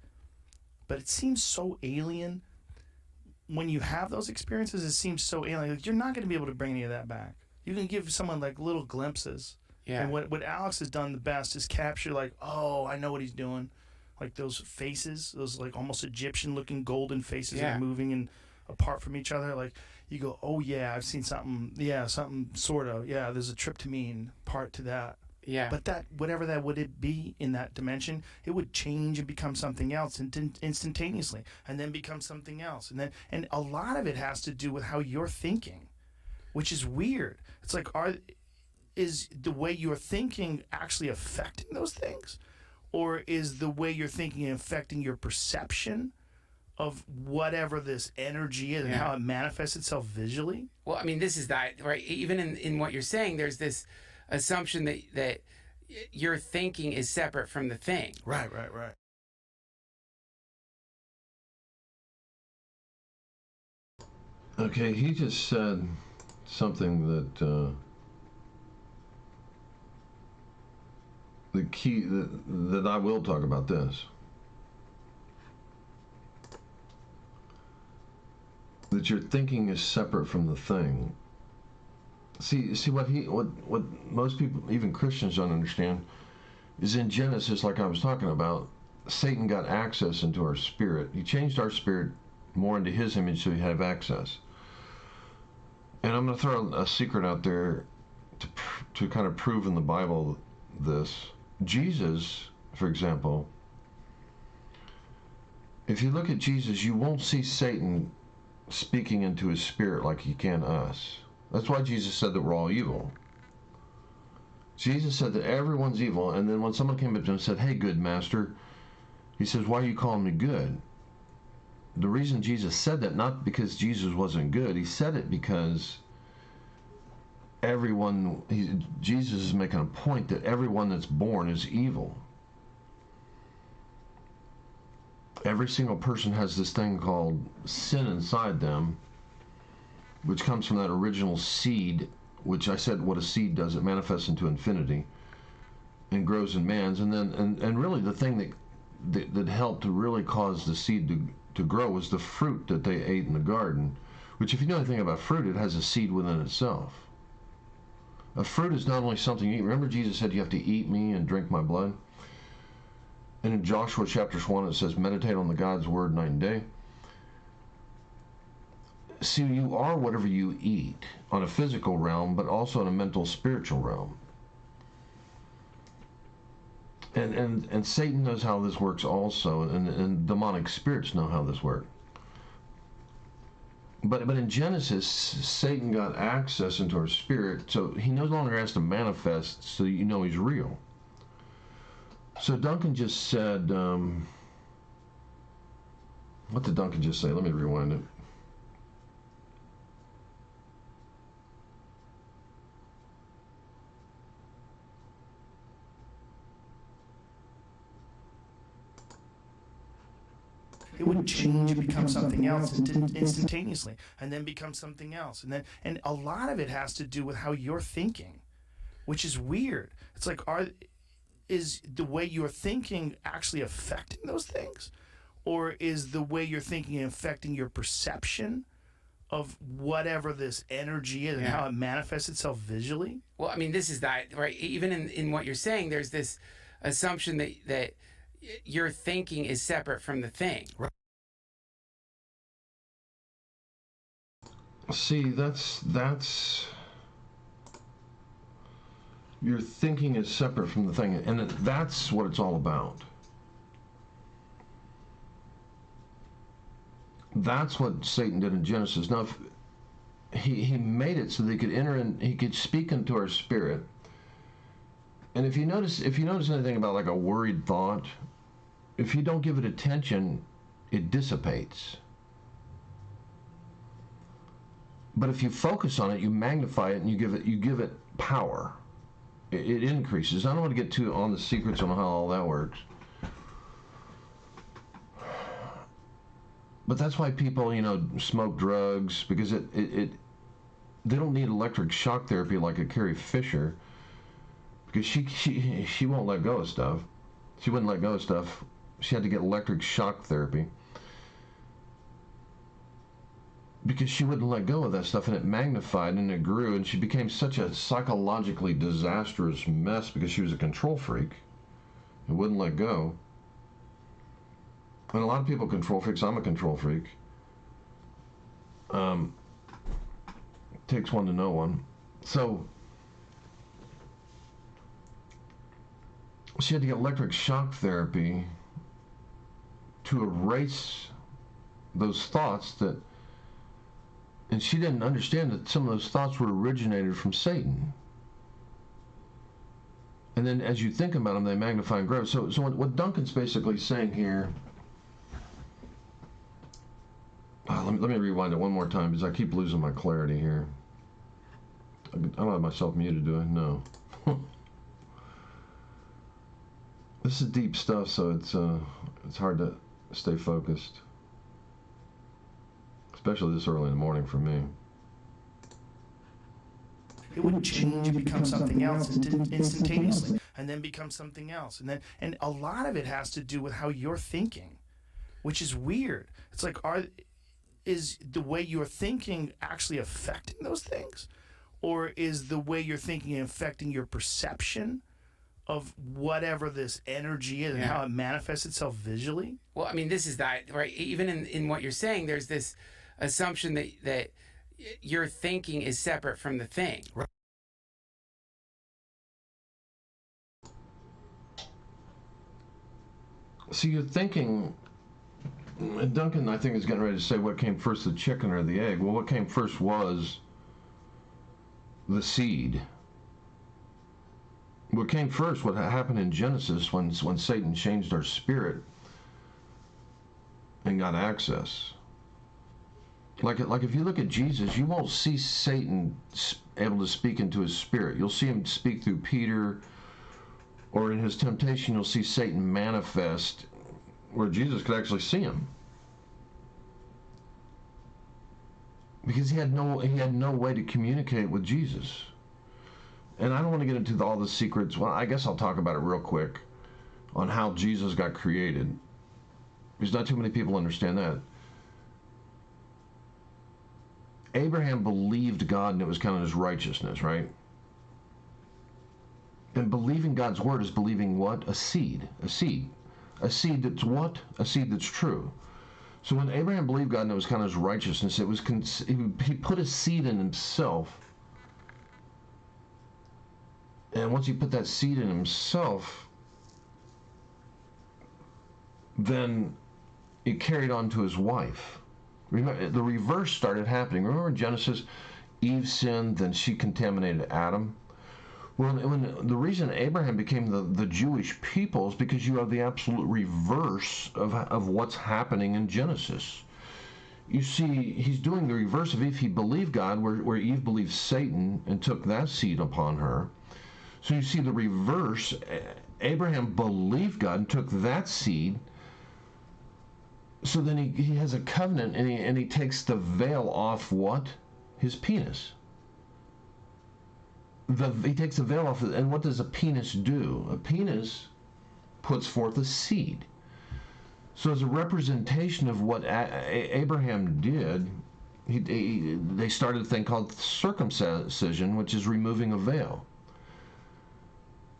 But it seems so alien when you have those experiences. It seems so alien. Like, you're not going to be able to bring any of that back. You can give someone like little glimpses. Yeah. And what Alex has done the best is capture, like, oh, I know what he's doing. Like those faces, those like almost Egyptian looking golden faces that are moving and apart from each other. Like, you go, oh yeah, I've seen something. Yeah, something sort of. Yeah, there's a tryptamine part to that. Yeah. But that, whatever that would it be in that dimension, it would change and become something else instantaneously, and then become something else, and a lot of it has to do with how you're thinking, which is weird. It's like, is the way you're thinking actually affecting those things, or is the way you're thinking affecting your perception of whatever this energy is and how it manifests itself visually? Well, I mean, this is that, right? Even in what you're saying, there's this assumption that your thinking is separate from the thing. Right. Okay, he just said something that the key that I will talk about this. That your thinking is separate from the thing. See what most people, even Christians, don't understand is in Genesis, like I was talking about, Satan got access into our spirit. He changed our spirit more into his image so he have access. And I'm going to throw a secret out there to kind of prove in the Bible this. Jesus, for example, if you look at Jesus, you won't see Satan speaking into his spirit like he can us. That's why Jesus said that we're all evil. Jesus said that everyone's evil, and then when someone came up to him and said, hey, good master, he says, why are you calling me good? The reason Jesus said that, not because Jesus wasn't good, he said it because Jesus is making a point that everyone that's born is evil. Every single person has this thing called sin inside them, which comes from that original seed, which I said what a seed does, it manifests into infinity and grows in man's. And then and really the thing that helped to really cause the seed to grow was the fruit that they ate in the garden, which, if you know anything about fruit, it has a seed within itself. A fruit is not only something you eat. Remember Jesus said you have to eat me and drink my blood? And in Joshua chapter 1 it says meditate on the God's word night and day. See, you are whatever you eat on a physical realm, but also in a mental, spiritual realm. And Satan knows how this works also, and demonic spirits know how this works. But in Genesis, Satan got access into our spirit, so he no longer has to manifest so you know he's real. So Duncan just said, what did Duncan just say? Let me rewind it. It would change and become something else instantaneously, and then become something else, and a lot of it has to do with how you're thinking, which is weird. It's like, is the way you're thinking actually affecting those things, or is the way you're thinking affecting your perception of whatever this energy is and how it manifests itself visually? Well, I mean, this is that, right? Even in what you're saying, there's this assumption that your thinking is separate from the thing. Right. See, that's your thinking is separate from the thing, and that's what it's all about. That's what Satan did in Genesis. Now, he made it so that he could enter in, he could speak into our spirit. And if you notice anything about like a worried thought, if you don't give it attention, it dissipates. But if you focus on it, you magnify it, and you give it power. It increases. I don't want to get too on the secrets on how all that works. But that's why people, smoke drugs, because they don't need electric shock therapy like a Carrie Fisher, because she won't let go of stuff. She wouldn't let go of stuff. She had to get electric shock therapy because she wouldn't let go of that stuff, and it magnified and it grew, and she became such a psychologically disastrous mess because she was a control freak and wouldn't let go. And a lot of people control freaks. I'm a control freak. Takes one to know one. So she had to get electric shock therapy to erase those thoughts and she didn't understand that some of those thoughts were originated from Satan. And then as you think about them, they magnify and grow. So what Duncan's basically saying here, let me rewind it one more time because I keep losing my clarity here. I don't have myself muted, do I? No. This is deep stuff, so it's hard to stay focused, especially this early in the morning for me. It would change and become something else instantaneously, and then become something else, and a lot of it has to do with how you're thinking, which is weird. It's like, is the way you're thinking actually affecting those things, or is the way you're thinking affecting your perception of whatever this energy is and how it manifests itself visually? Well, I mean, this is that, right? Even in what you're saying, there's this assumption that your thinking is separate from the thing. Right. So you're thinking, Duncan, I think, is getting ready to say what came first, the chicken or the egg. Well, what came first was the seed. What came first, what happened in Genesis when Satan changed our spirit and got access. Like if you look at Jesus, you won't see Satan able to speak into his spirit. You'll see him speak through Peter, or in his temptation, you'll see Satan manifest where Jesus could actually see him. Because he had no way to communicate with Jesus. And I don't want to get into all the secrets. Well, I guess I'll talk about it real quick on how Jesus got created, because not too many people understand that. Abraham believed God, and it was counted as righteousness, right? And believing God's word is believing what? A seed. A seed. A seed that's what? A seed that's true. So when Abraham believed God and it was counted as righteousness, it was he put a seed in himself. And once he put that seed in himself, then it carried on to his wife. Remember, the reverse started happening. Remember in Genesis, Eve sinned, then she contaminated Adam. Well, the reason Abraham became the Jewish people is because you have the absolute reverse of what's happening in Genesis. You see, he's doing the reverse of Eve. He believed God, where Eve believed Satan and took that seed upon her. So you see the reverse. Abraham believed God and took that seed. So then he has a covenant, and he takes the veil off what? His penis. He takes the veil off, and what does a penis do? A penis puts forth a seed. So as a representation of what Abraham did, they started a thing called circumcision, which is removing a veil.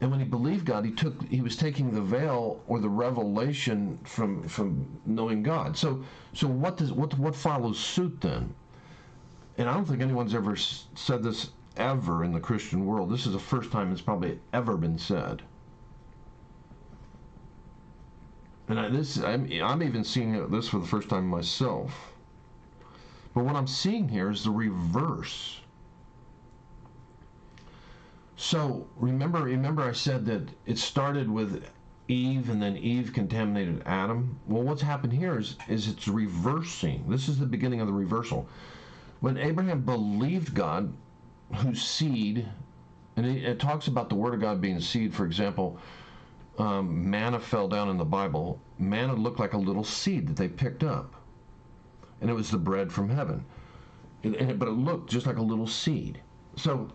And when he believed God, he was taking the veil or the revelation from knowing God. So what follows suit then? And I don't think anyone's ever said this ever in the Christian world. This is the first time it's probably ever been said. And I'm even seeing this for the first time myself. But what I'm seeing here is the reverse. So remember I said that it started with Eve, and then Eve contaminated Adam. Well, what's happened here is it's reversing. This is the beginning of the reversal. When Abraham believed God, whose seed, and it talks about the word of God being seed. For example, manna fell down in the Bible. Manna looked like a little seed that they picked up, and it was the bread from heaven. But it looked just like a little seed. So,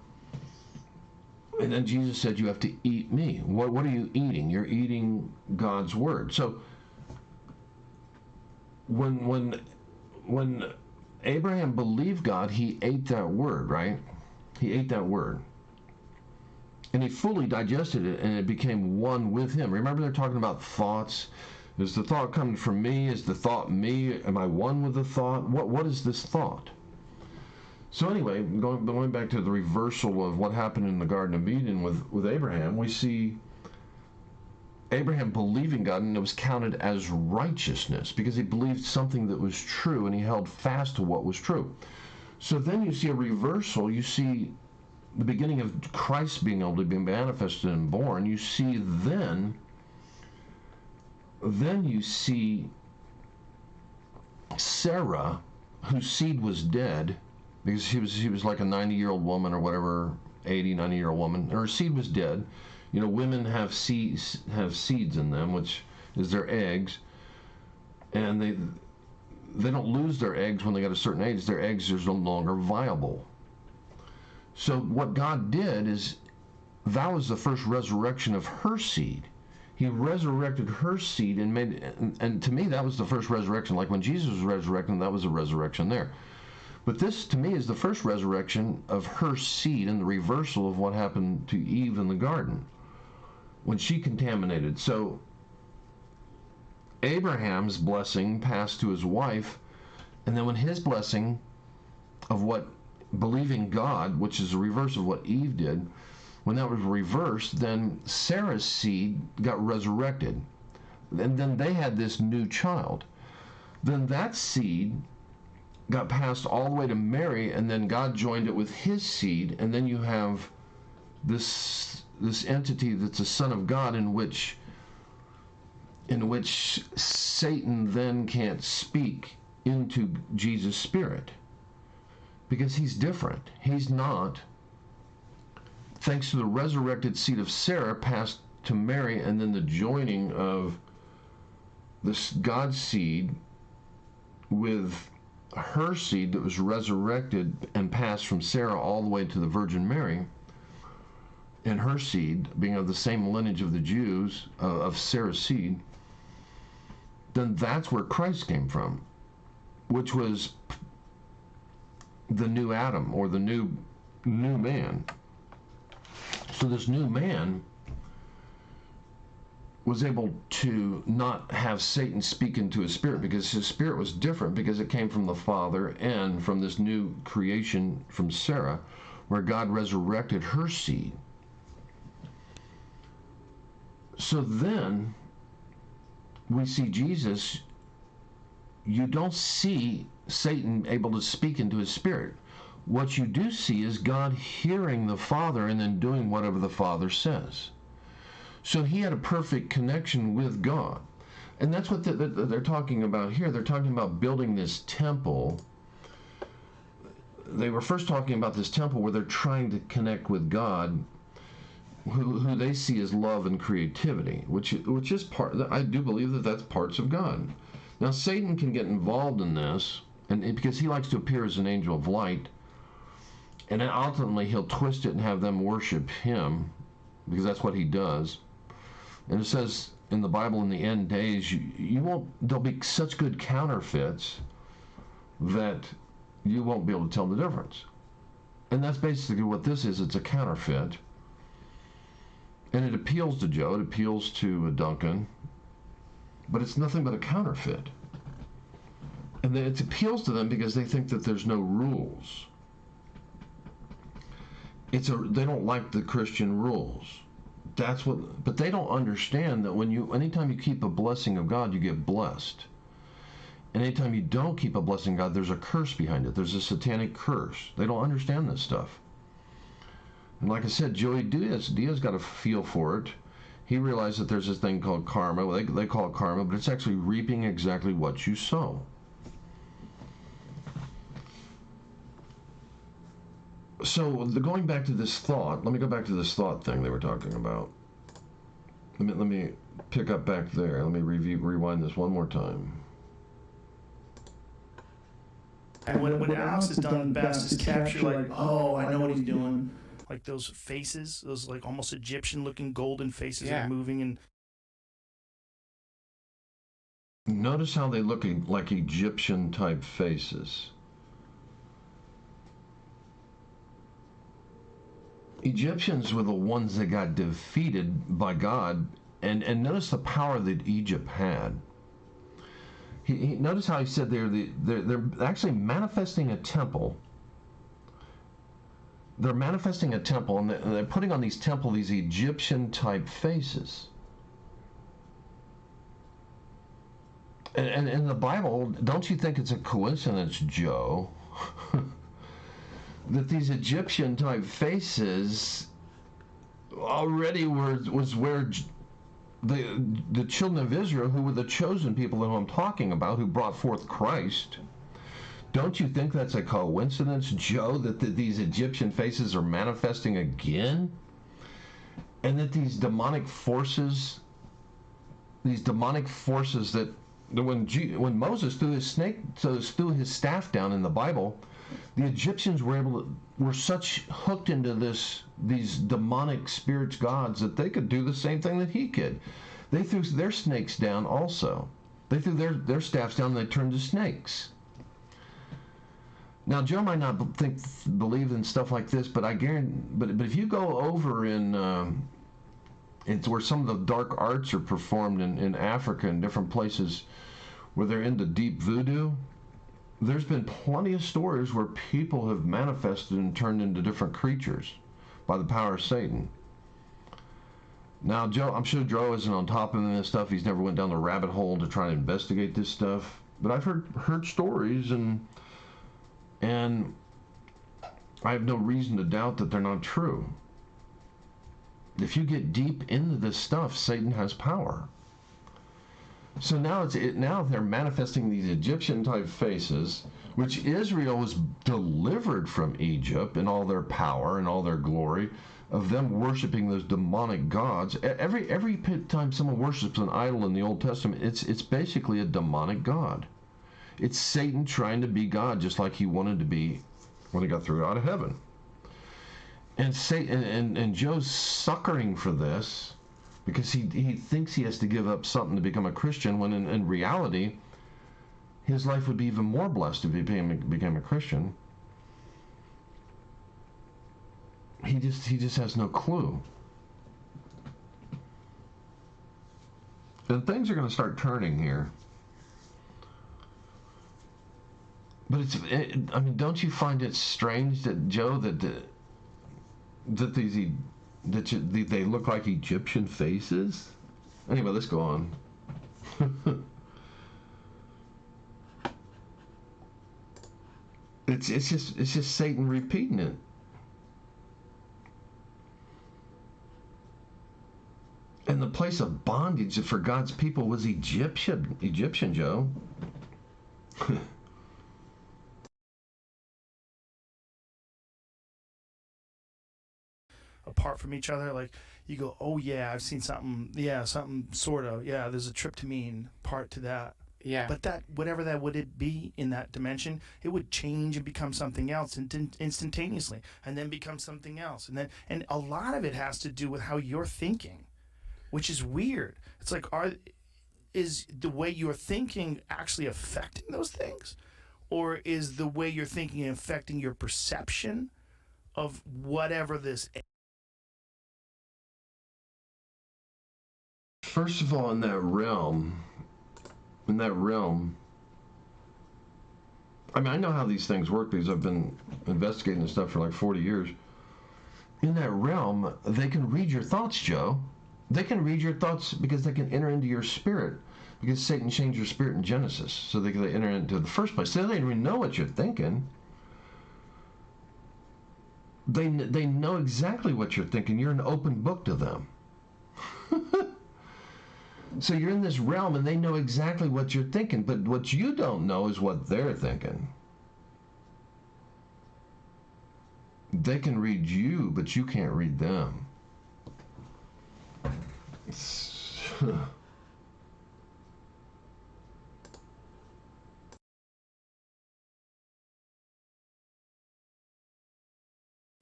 and then Jesus said, "You have to eat me." What are you eating? You're eating God's word. So, when Abraham believed God, he ate that word, right? He ate that word. And he fully digested it, and it became one with him. Remember, they're talking about thoughts. Is the thought coming from me? Is the thought me? Am I one with the thought? What is this thought? So anyway, going back to the reversal of what happened in the Garden of Eden with Abraham, we see Abraham believing God, and it was counted as righteousness because he believed something that was true, and he held fast to what was true. So then you see a reversal. You see the beginning of Christ being able to be manifested and born. You see then you see Sarah, whose seed was dead, because she was like a 90-year-old woman or whatever, 80, 90-year-old woman. Her seed was dead. You know, women have seeds in them, which is their eggs, and they don't lose their eggs when they get a certain age. Their eggs are no longer viable. So what God did is, that was the first resurrection of her seed. He resurrected her seed and to me that was the first resurrection. Like when Jesus was resurrected, that was a resurrection there. But this to me is the first resurrection of her seed and the reversal of what happened to Eve in the garden when she contaminated. So Abraham's blessing passed to his wife, and then when his blessing of what believing God, which is the reverse of what Eve did, when that was reversed, then Sarah's seed got resurrected. And then they had this new child. Then that seed got passed all the way to Mary, and then God joined it with his seed, and then you have this entity that's a son of God in which Satan then can't speak into Jesus' spirit. Because he's different. He's not, thanks to the resurrected seed of Sarah passed to Mary, and then the joining of this God's seed with her seed that was resurrected and passed from Sarah all the way to the Virgin Mary, and her seed being of the same lineage of the Jews, of Sarah's seed, then that's where Christ came from, which was the new Adam, or the new man. So this new man was able to not have Satan speak into his spirit, because his spirit was different, because it came from the Father and from this new creation from Sarah, where God resurrected her seed. So then we see Jesus. You don't see Satan able to speak into his spirit. What you do see is God hearing the Father and then doing whatever the Father says. So he had a perfect connection with God. And that's what they're talking about here. They're talking about building this temple. They were first talking about this temple where they're trying to connect with God, who they see as love and creativity, which is part. I do believe that that's parts of God. Now Satan can get involved in this, and because he likes to appear as an angel of light, and then ultimately he'll twist it and have them worship him, because that's what he does. And it says in the Bible, in the end days, you won't. There'll be such good counterfeits that you won't be able to tell the difference. And that's basically what this is. It's a counterfeit. And it appeals to Joe, it appeals to Duncan, but it's nothing but a counterfeit. And then it appeals to them because they think that there's no rules. They don't like the Christian rules. But they don't understand that anytime you keep a blessing of God, you get blessed. And anytime you don't keep a blessing of God, there's a curse behind it. There's a satanic curse. They don't understand this stuff. And like I said, Joey Diaz got a feel for it. He realized that there's this thing called karma. Well, they call it karma, but it's actually reaping exactly what you sow. So going back to this thought, let me go back to this thought thing they were talking about. Let me pick up back there. Let me rewind this one more time. And what Alex has done best is capture, like, oh, I know what he's doing. Like those faces, those like almost Egyptian-looking golden faces are moving. And notice how they look like Egyptian-type faces. Egyptians were the ones that got defeated by God, and notice the power that Egypt had. Notice how he said they're actually manifesting a temple. They're manifesting a temple, and they're putting on these Egyptian-type faces. And in the Bible, don't you think it's a coincidence, Joe, that these Egyptian-type faces already was where the children of Israel, who were the chosen people that I'm talking about, who brought forth Christ. Don't you think that's a coincidence, Joe, that these Egyptian faces are manifesting again? And that these demonic forces that when Moses threw his staff down in the Bible, the Egyptians were such hooked into these demonic spirits, gods, that they could do the same thing that he could. They threw their snakes down also. They threw their staffs down and they turned to snakes. Now, Joe might not believe in stuff like this, but I guarantee. But if you go over it's where some of the dark arts are performed in Africa and different places where they're into deep voodoo, there's been plenty of stories where people have manifested and turned into different creatures by the power of Satan. Now, Joe, I'm sure Joe isn't on top of this stuff. He's never went down the rabbit hole to try to investigate this stuff. But I've heard stories, and I have no reason to doubt that they're not true. If you get deep into this stuff, Satan has power. So now they're manifesting these Egyptian-type faces, which Israel was delivered from Egypt in all their power and all their glory, of them worshiping those demonic gods. Every time someone worships an idol in the Old Testament, it's basically a demonic god. It's Satan trying to be God, just like he wanted to be when he got thrown out of heaven. And Satan and Joe's suckering for this because he thinks he has to give up something to become a Christian, when in reality his life would be even more blessed if he became a Christian. He just has no clue. And things are going to start turning here. But I mean, don't you find it strange that, Joe, that they look like Egyptian faces? Anyway, let's go on. It's just Satan repeating it. And the place of bondage for God's people was Egyptian, Joe. Apart from each other, like you go, oh yeah, I've seen something, yeah, something sort of, yeah, there's a tryptamine part to that. Yeah. But that, whatever that would it be in that dimension, it would change and become something else instantaneously, and then become something else, and a lot of it has to do with how you're thinking, which is weird. It's like, is the way you're thinking actually affecting those things, or is the way you're thinking affecting your perception of whatever this? First of all, in that realm, I mean, I know how these things work because I've been investigating this stuff for like 40 years. In that realm, they can read your thoughts, Joe. They can read your thoughts because they can enter into your spirit. Because Satan changed your spirit in Genesis, so they can enter into the first place. So they don't even know what you're thinking. They know exactly what you're thinking. You're an open book to them. So you're in this realm and they know exactly what you're thinking, but what you don't know is what they're thinking. They can read you, but you can't read them.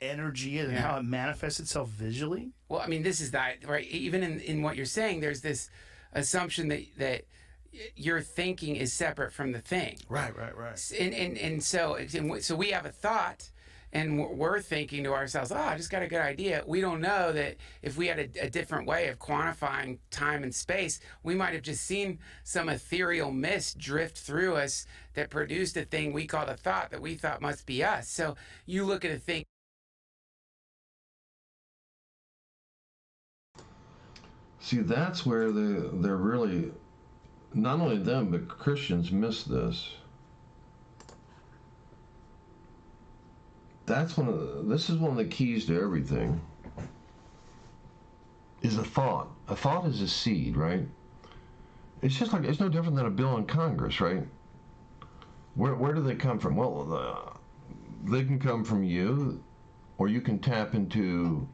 Energy and how it manifests itself visually. Well, I mean, this is that, right? Even in what you're saying, there's this assumption that your thinking is separate from the thing. Right. And so we have a thought, and we're thinking to ourselves, I just got a good idea. We don't know that if we had a different way of quantifying time and space, we might have just seen some ethereal mist drift through us that produced a thing we called a thought that we thought must be us. So you look at a thing. See, that's where they're really, not only them, but Christians miss this. This is one of the keys to everything, is a thought. A thought is a seed, right? It's just like, it's no different than a bill in Congress, right? Where do they come from? Well, they can come from you, or you can tap into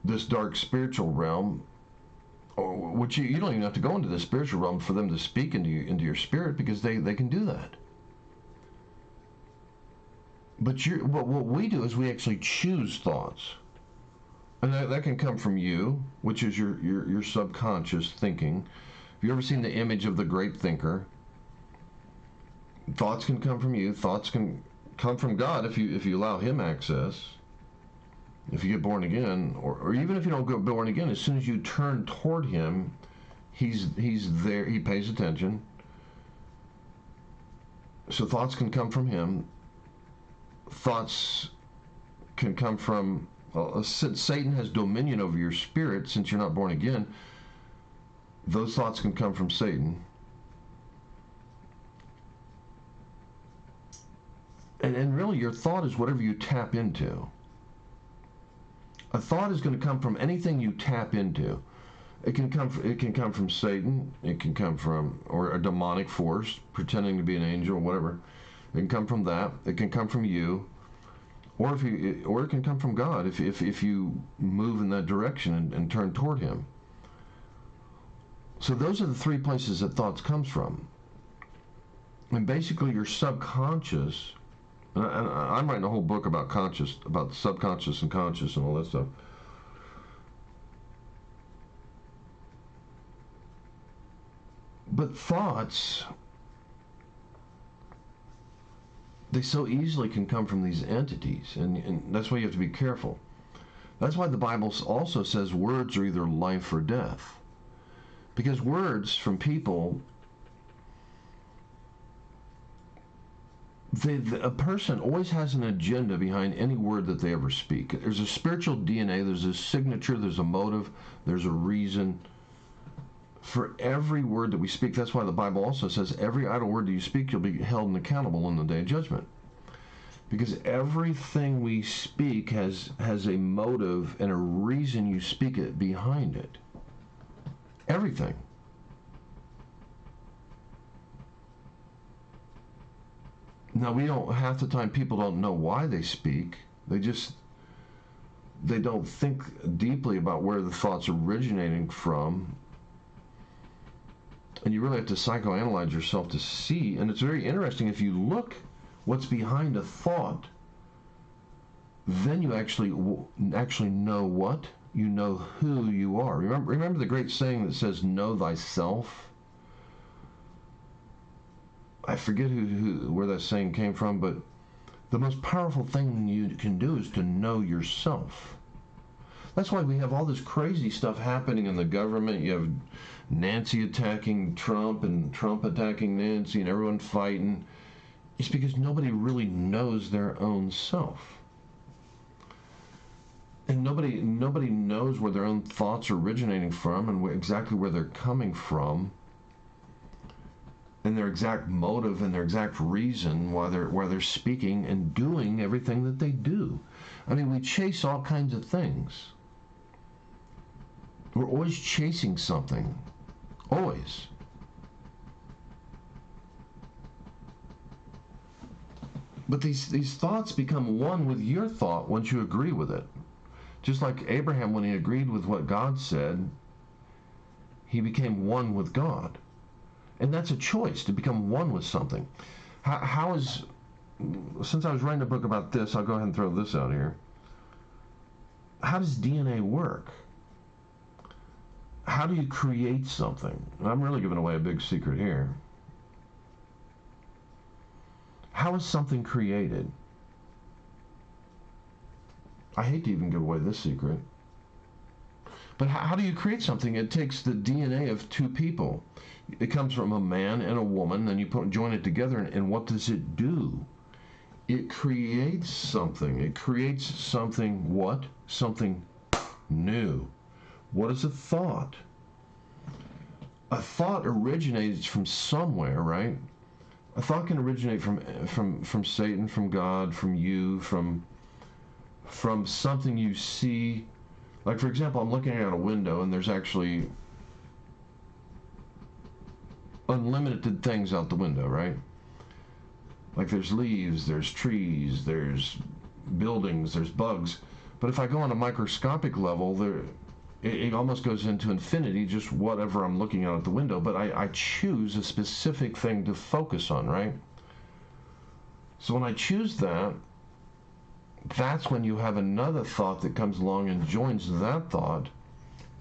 this dark spiritual realm, which you don't even have to go into the spiritual realm for them to speak into your spirit, because they can do that. But what we do is we actually choose thoughts, and that can come from you, which is your subconscious thinking. Have you ever seen the image of the great thinker? Thoughts can come from you. Thoughts can come from God if you allow Him access. If you get born again, or even if you don't get born again, as soon as you turn toward Him, He's there. He pays attention. So thoughts can come from Him. Thoughts can come from, since Satan has dominion over your spirit, since you're not born again, those thoughts can come from Satan. And really, your thought is whatever you tap into. A thought is going to come from anything you tap into. It can come from Satan. It can come from, or a demonic force pretending to be an angel or whatever. It can come from that. It can come from you, or it can come from God if you move in that direction and turn toward Him. So those are the three places that thoughts comes from. And basically, your subconscious. And I'm writing a whole book about subconscious and conscious and all that stuff. But thoughts, they so easily can come from these entities, and that's why you have to be careful. That's why the Bible also says words are either life or death. Because words from people, a person always has an agenda behind any word that they ever speak. There's a spiritual DNA, there's a signature, there's a motive, there's a reason for every word that we speak. That's why the Bible also says every idle word that you speak, you'll be held accountable in the day of judgment. Because everything we speak has a motive and a reason you speak it behind it. Everything. Now, half the time people don't know why they speak. They don't think deeply about where the thoughts are originating from. And you really have to psychoanalyze yourself to see. And it's very interesting, if you look what's behind a thought, then you actually know what? You know who you are. Remember the great saying that says, know thyself? I forget where that saying came from, but the most powerful thing you can do is to know yourself. That's why we have all this crazy stuff happening in the government. You have Nancy attacking Trump and Trump attacking Nancy and everyone fighting. It's because nobody really knows their own self. And nobody knows where their own thoughts are originating from and exactly where they're coming from, and their exact motive and their exact reason why they're speaking and doing everything that they do. I mean, we chase all kinds of things. We're always chasing something. Always. But these thoughts become one with your thought once you agree with it. Just like Abraham, when he agreed with what God said, he became one with God. And that's a choice, to become one with something. Since I was writing a book about this, I'll go ahead and throw this out here. How does DNA work? How do you create something? I'm really giving away a big secret here. How is something created? I hate to even give away this secret. But how do you create something? It takes the DNA of two people. It comes from a man and a woman, then you join it together, and what does it do? It creates something. It creates something what? Something new. What is a thought? A thought originates from somewhere, right? A thought can originate from Satan, from God, from you, from something you see. Like, for example, I'm looking out a window and there's actually unlimited things out the window, right? Like, there's leaves, there's trees, there's buildings, there's bugs. But if I go on a microscopic level, it almost goes into infinity, just whatever I'm looking at the window. But I choose a specific thing to focus on, right? So when I choose that, that's when you have another thought that comes along and joins that thought,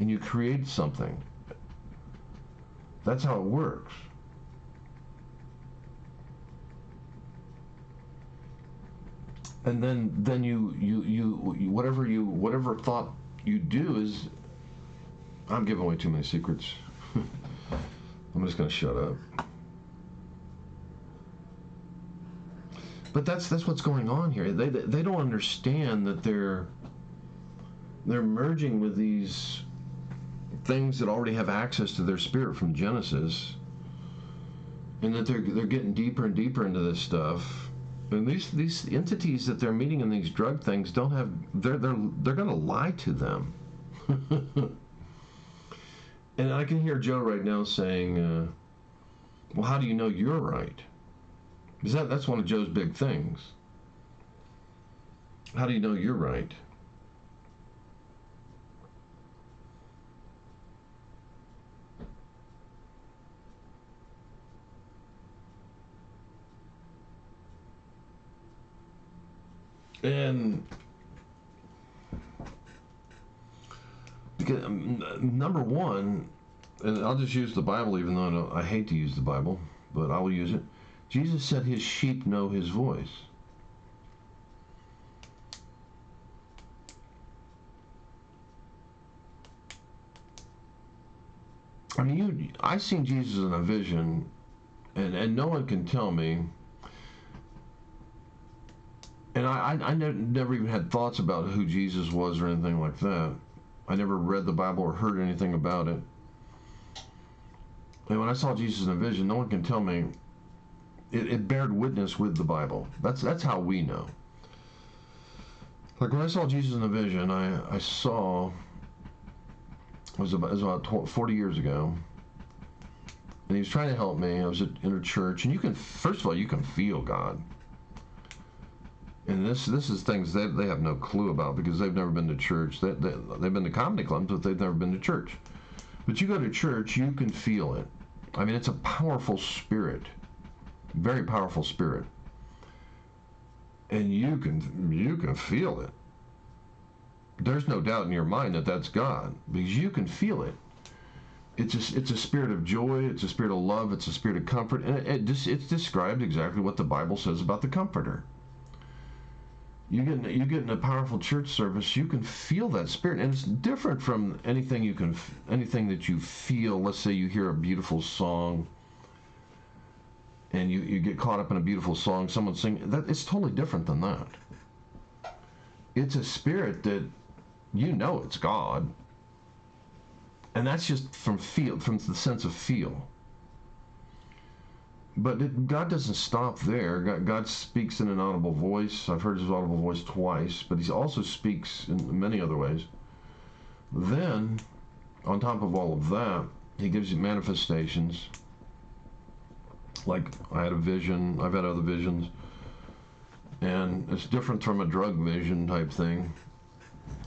and you create something. That's how it works. And then you whatever thought you do is, I'm giving away too many secrets. I'm just going to shut up. But that's what's going on here. They don't understand that they're merging with these things that already have access to their spirit from Genesis, and that they're getting deeper and deeper into this stuff. And these entities that they're meeting in these drug things don't have. They're going to lie to them. And I can hear Joe right now saying, "Well, how do you know you're right?" Because that's one of Joe's big things. How do you know you're right? And because, number one, and I'll just use the Bible, even though I hate to use the Bible, but I will use it. Jesus said his sheep know his voice. I mean, I seen Jesus in a vision, and no one can tell me. And I never even had thoughts about who Jesus was or anything like that. I never read the Bible or heard anything about it. And when I saw Jesus in a vision, no one can tell me. It bared witness with the Bible. That's how we know. Like when I saw Jesus in a vision, I saw, it was about 40 years ago, and he was trying to help me. I was in a church, and you can, first of all, you can feel God. And this is things they have no clue about because they've never been to church. They've been to comedy clubs, but they've never been to church. But you go to church, you can feel it. I mean, it's a powerful spirit, very powerful spirit, and you can feel it. There's no doubt in your mind that that's God because you can feel it. It's a spirit of joy. It's a spirit of love. It's a spirit of comfort, and it's described exactly what the Bible says about the Comforter. You get in a powerful church service, you can feel that spirit, and it's different from anything that you feel. Let's say you hear a beautiful song, and you get caught up in a beautiful song, someone singing. That it's totally different than that. It's a spirit that it's God, and that's just from the sense of feel. But God doesn't stop there. God speaks in an audible voice. I've heard his audible voice twice, but he also speaks in many other ways. Then, on top of all of that, he gives you manifestations. Like, I had a vision. I've had other visions. And it's different from a drug vision type thing.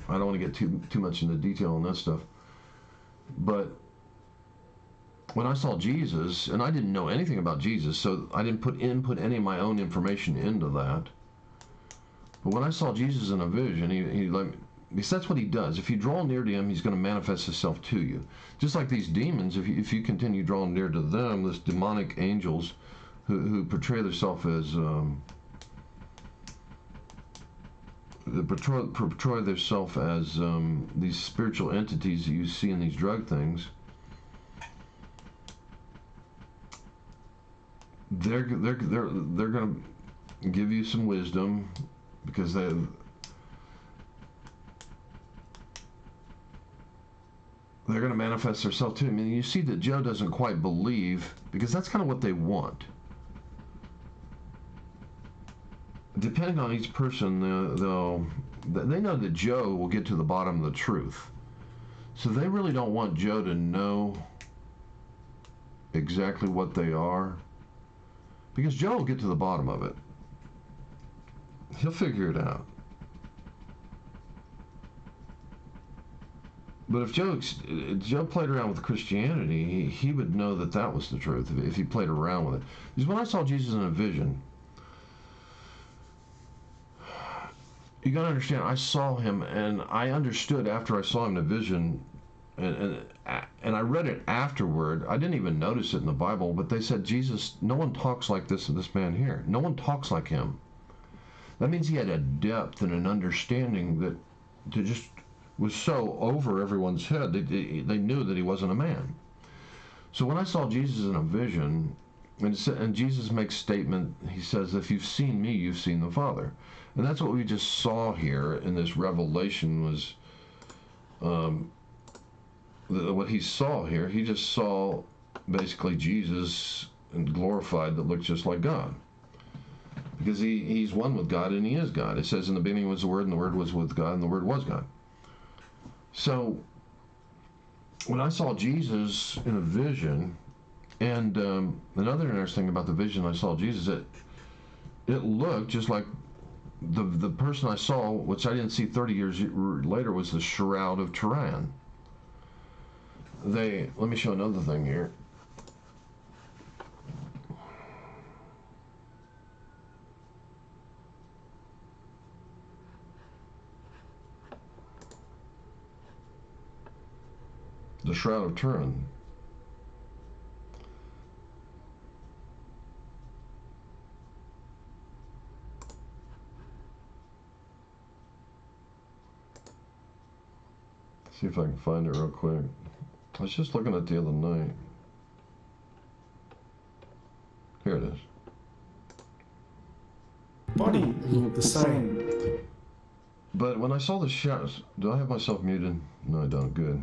I don't want to get too much into detail on that stuff. But when I saw Jesus, and I didn't know anything about Jesus, so I didn't input any of my own information into that. But when I saw Jesus in a vision, because that's what he does. If you draw near to him, he's going to manifest himself to you. Just like these demons, if you continue drawing near to them, these demonic angels who portray themselves as these spiritual entities that you see in these drug things. They're going to give you some wisdom because they're going to manifest themselves to him. And you see that Joe doesn't quite believe because that's kind of what they want. Depending on each person, they know that Joe will get to the bottom of the truth. So they really don't want Joe to know exactly what they are. Because Joe will get to the bottom of it. He'll figure it out. But if Joe played around with Christianity, he would know that was the truth if he played around with it. Because when I saw Jesus in a vision, you got to understand, I saw him, and I understood after I saw him in a vision, and I read it afterward. I didn't even notice it in the Bible, but they said, Jesus, no one talks like this man here. No one talks like him. That means he had a depth and an understanding that just was so over everyone's head. They knew that he wasn't a man. So when I saw Jesus in a vision, and Jesus makes statement, he says, if you've seen me, you've seen the Father. And that's what we just saw here in this revelation was what he saw here. He just saw basically Jesus glorified that looked just like God. Because he's one with God and he is God. It says in the beginning was the Word and the Word was with God and the Word was God. So when I saw Jesus in a vision, and another interesting thing about the vision I saw Jesus, it looked just like the person I saw, which I didn't see 30 years later, was the Shroud of Tehran. Let me show another thing here. The Shroud of Tehran. See if I can find it real quick. I was just looking at it the other night. Here it is. Body look the same. But when I saw the shadows, do I have myself muted? No, I don't. Good.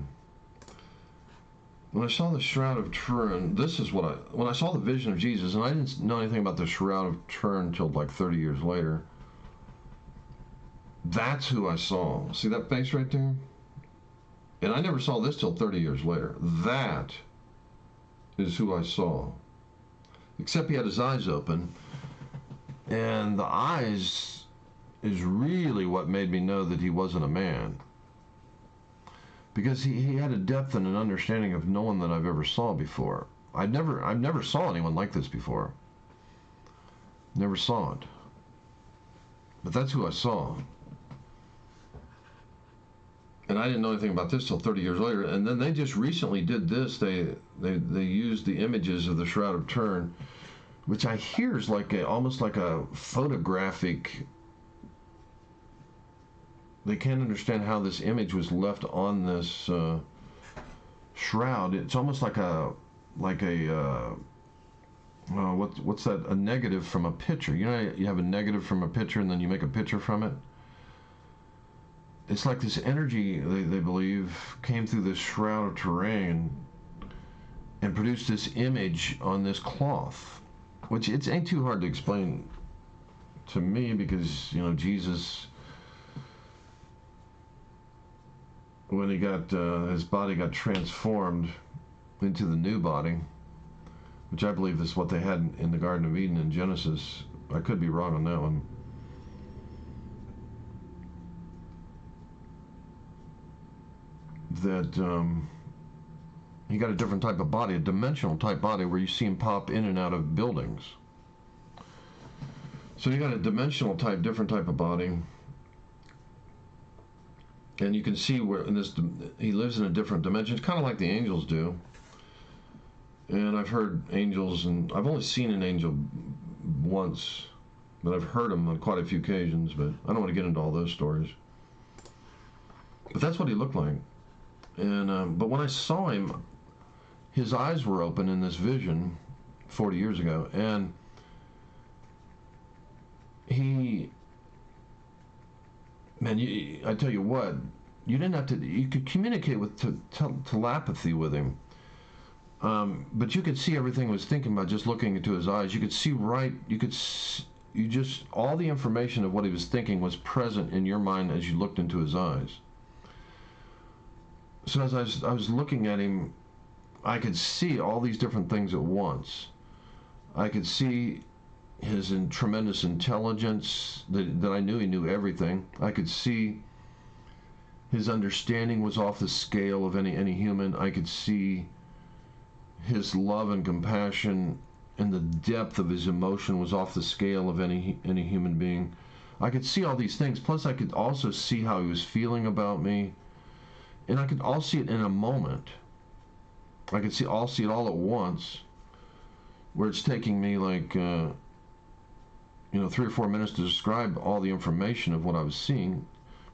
When I saw the Shroud of Tehran, this is what when I saw the vision of Jesus, and I didn't know anything about the Shroud of Tehran until like 30 years later. That's who I saw. See that face right there? And I never saw this till 30 years later. That is who I saw. Except he had his eyes open, and the eyes is really what made me know that he wasn't a man. Because he had a depth and an understanding of no one that I've ever saw before. I've never saw anyone like this before. Never saw it. But that's who I saw. And I didn't know anything about this till 30 years later. And then they just recently did this. They used the images of the Shroud of Tehran, which I hear is like almost like a photographic. They can't understand how this image was left on this shroud. It's almost like a what's that? A negative from a picture. You know, you have a negative from a picture, and then you make a picture from it. It's like this energy, they believe, came through this Shroud of Tehran and produced this image on this cloth, which it ain't too hard to explain to me because, you know, Jesus, when he got, his body got transformed into the new body, which I believe is what they had in the Garden of Eden in Genesis. I could be wrong on that one. That he got a different type of body, a dimensional type body where you see him pop in and out of buildings. So he got a dimensional type, different type of body, and you can see where in this he lives in a different dimension. It's kind of like the angels do. And I've heard angels, and I've only seen an angel once, but I've heard him on quite a few occasions. But I don't want to get into all those stories. But that's what he looked like. And but when I saw him, his eyes were open in this vision 40 years ago, and he, man, I tell you what, you didn't have to. You could communicate with telepathy with him, but you could see everything he was thinking about just looking into his eyes. You could see right. You just all the information of what he was thinking was present in your mind as you looked into his eyes. So as I was looking at him, I could see all these different things at once. I could see his tremendous intelligence, that I knew he knew everything. I could see his understanding was off the scale of any human. I could see his love and compassion and the depth of his emotion was off the scale of any human being. I could see all these things. Plus, I could also see how he was feeling about me. And I could all see it in a moment. I could all see it all at once, where it's taking me like, 3 or 4 minutes to describe all the information of what I was seeing,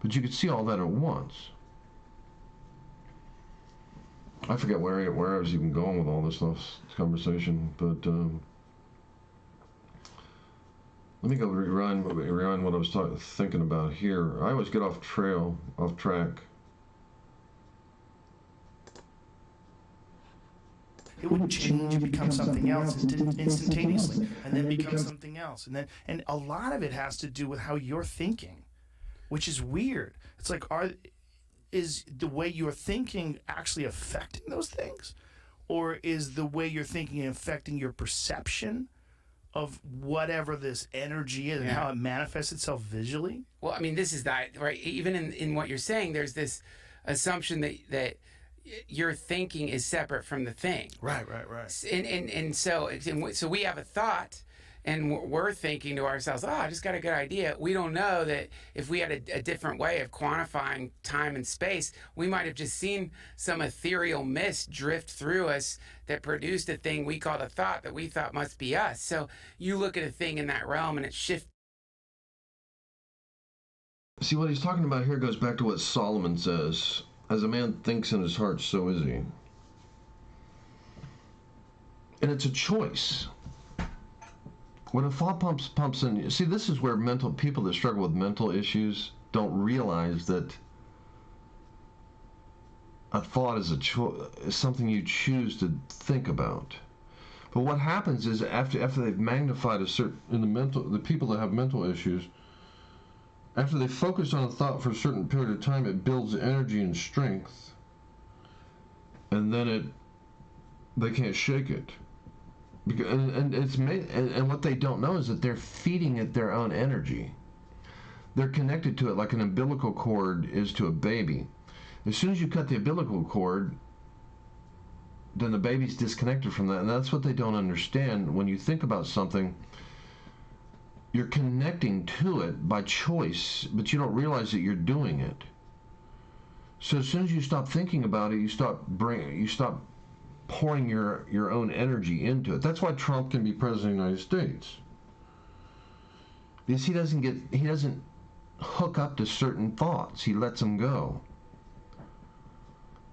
but you could see all that at once. I forget where I was even going with all this conversation, but let me go rewind what I was thinking about here. I always get off track. It would change and become something else instantaneously, and then become something else, and a lot of it has to do with how you're thinking, which is weird. It's like, is the way you're thinking actually affecting those things, or is the way you're thinking affecting your perception of whatever this energy is and how it manifests itself visually? Well, I mean, this is that, right? Even in what you're saying, there's this assumption that your thinking is separate from the thing. Right. And so we have a thought, and we're thinking to ourselves, I just got a good idea. We don't know that if we had a different way of quantifying time and space, we might have just seen some ethereal mist drift through us that produced a thing we called a thought that we thought must be us. So you look at a thing in that realm and it shifts. See, what he's talking about here goes back to what Solomon says. As a man thinks in his heart, so is he. And it's a choice. When a thought pumps in, see, this is where people that struggle with mental issues don't realize that a thought is is something you choose to think about. But what happens is after they've magnified the people that have mental issues, after they focus on a thought for a certain period of time, it builds energy and strength, and then they can't shake it. And what they don't know is that they're feeding it their own energy. They're connected to it like an umbilical cord is to a baby. As soon as you cut the umbilical cord, then the baby's disconnected from that. And that's what they don't understand. When you think about something, you're connecting to it by choice, but you don't realize that you're doing it. So as soon as you stop thinking about it, you stop pouring your own energy into it. That's why Trump can be president of the United States. Because he doesn't hook up to certain thoughts. He lets them go.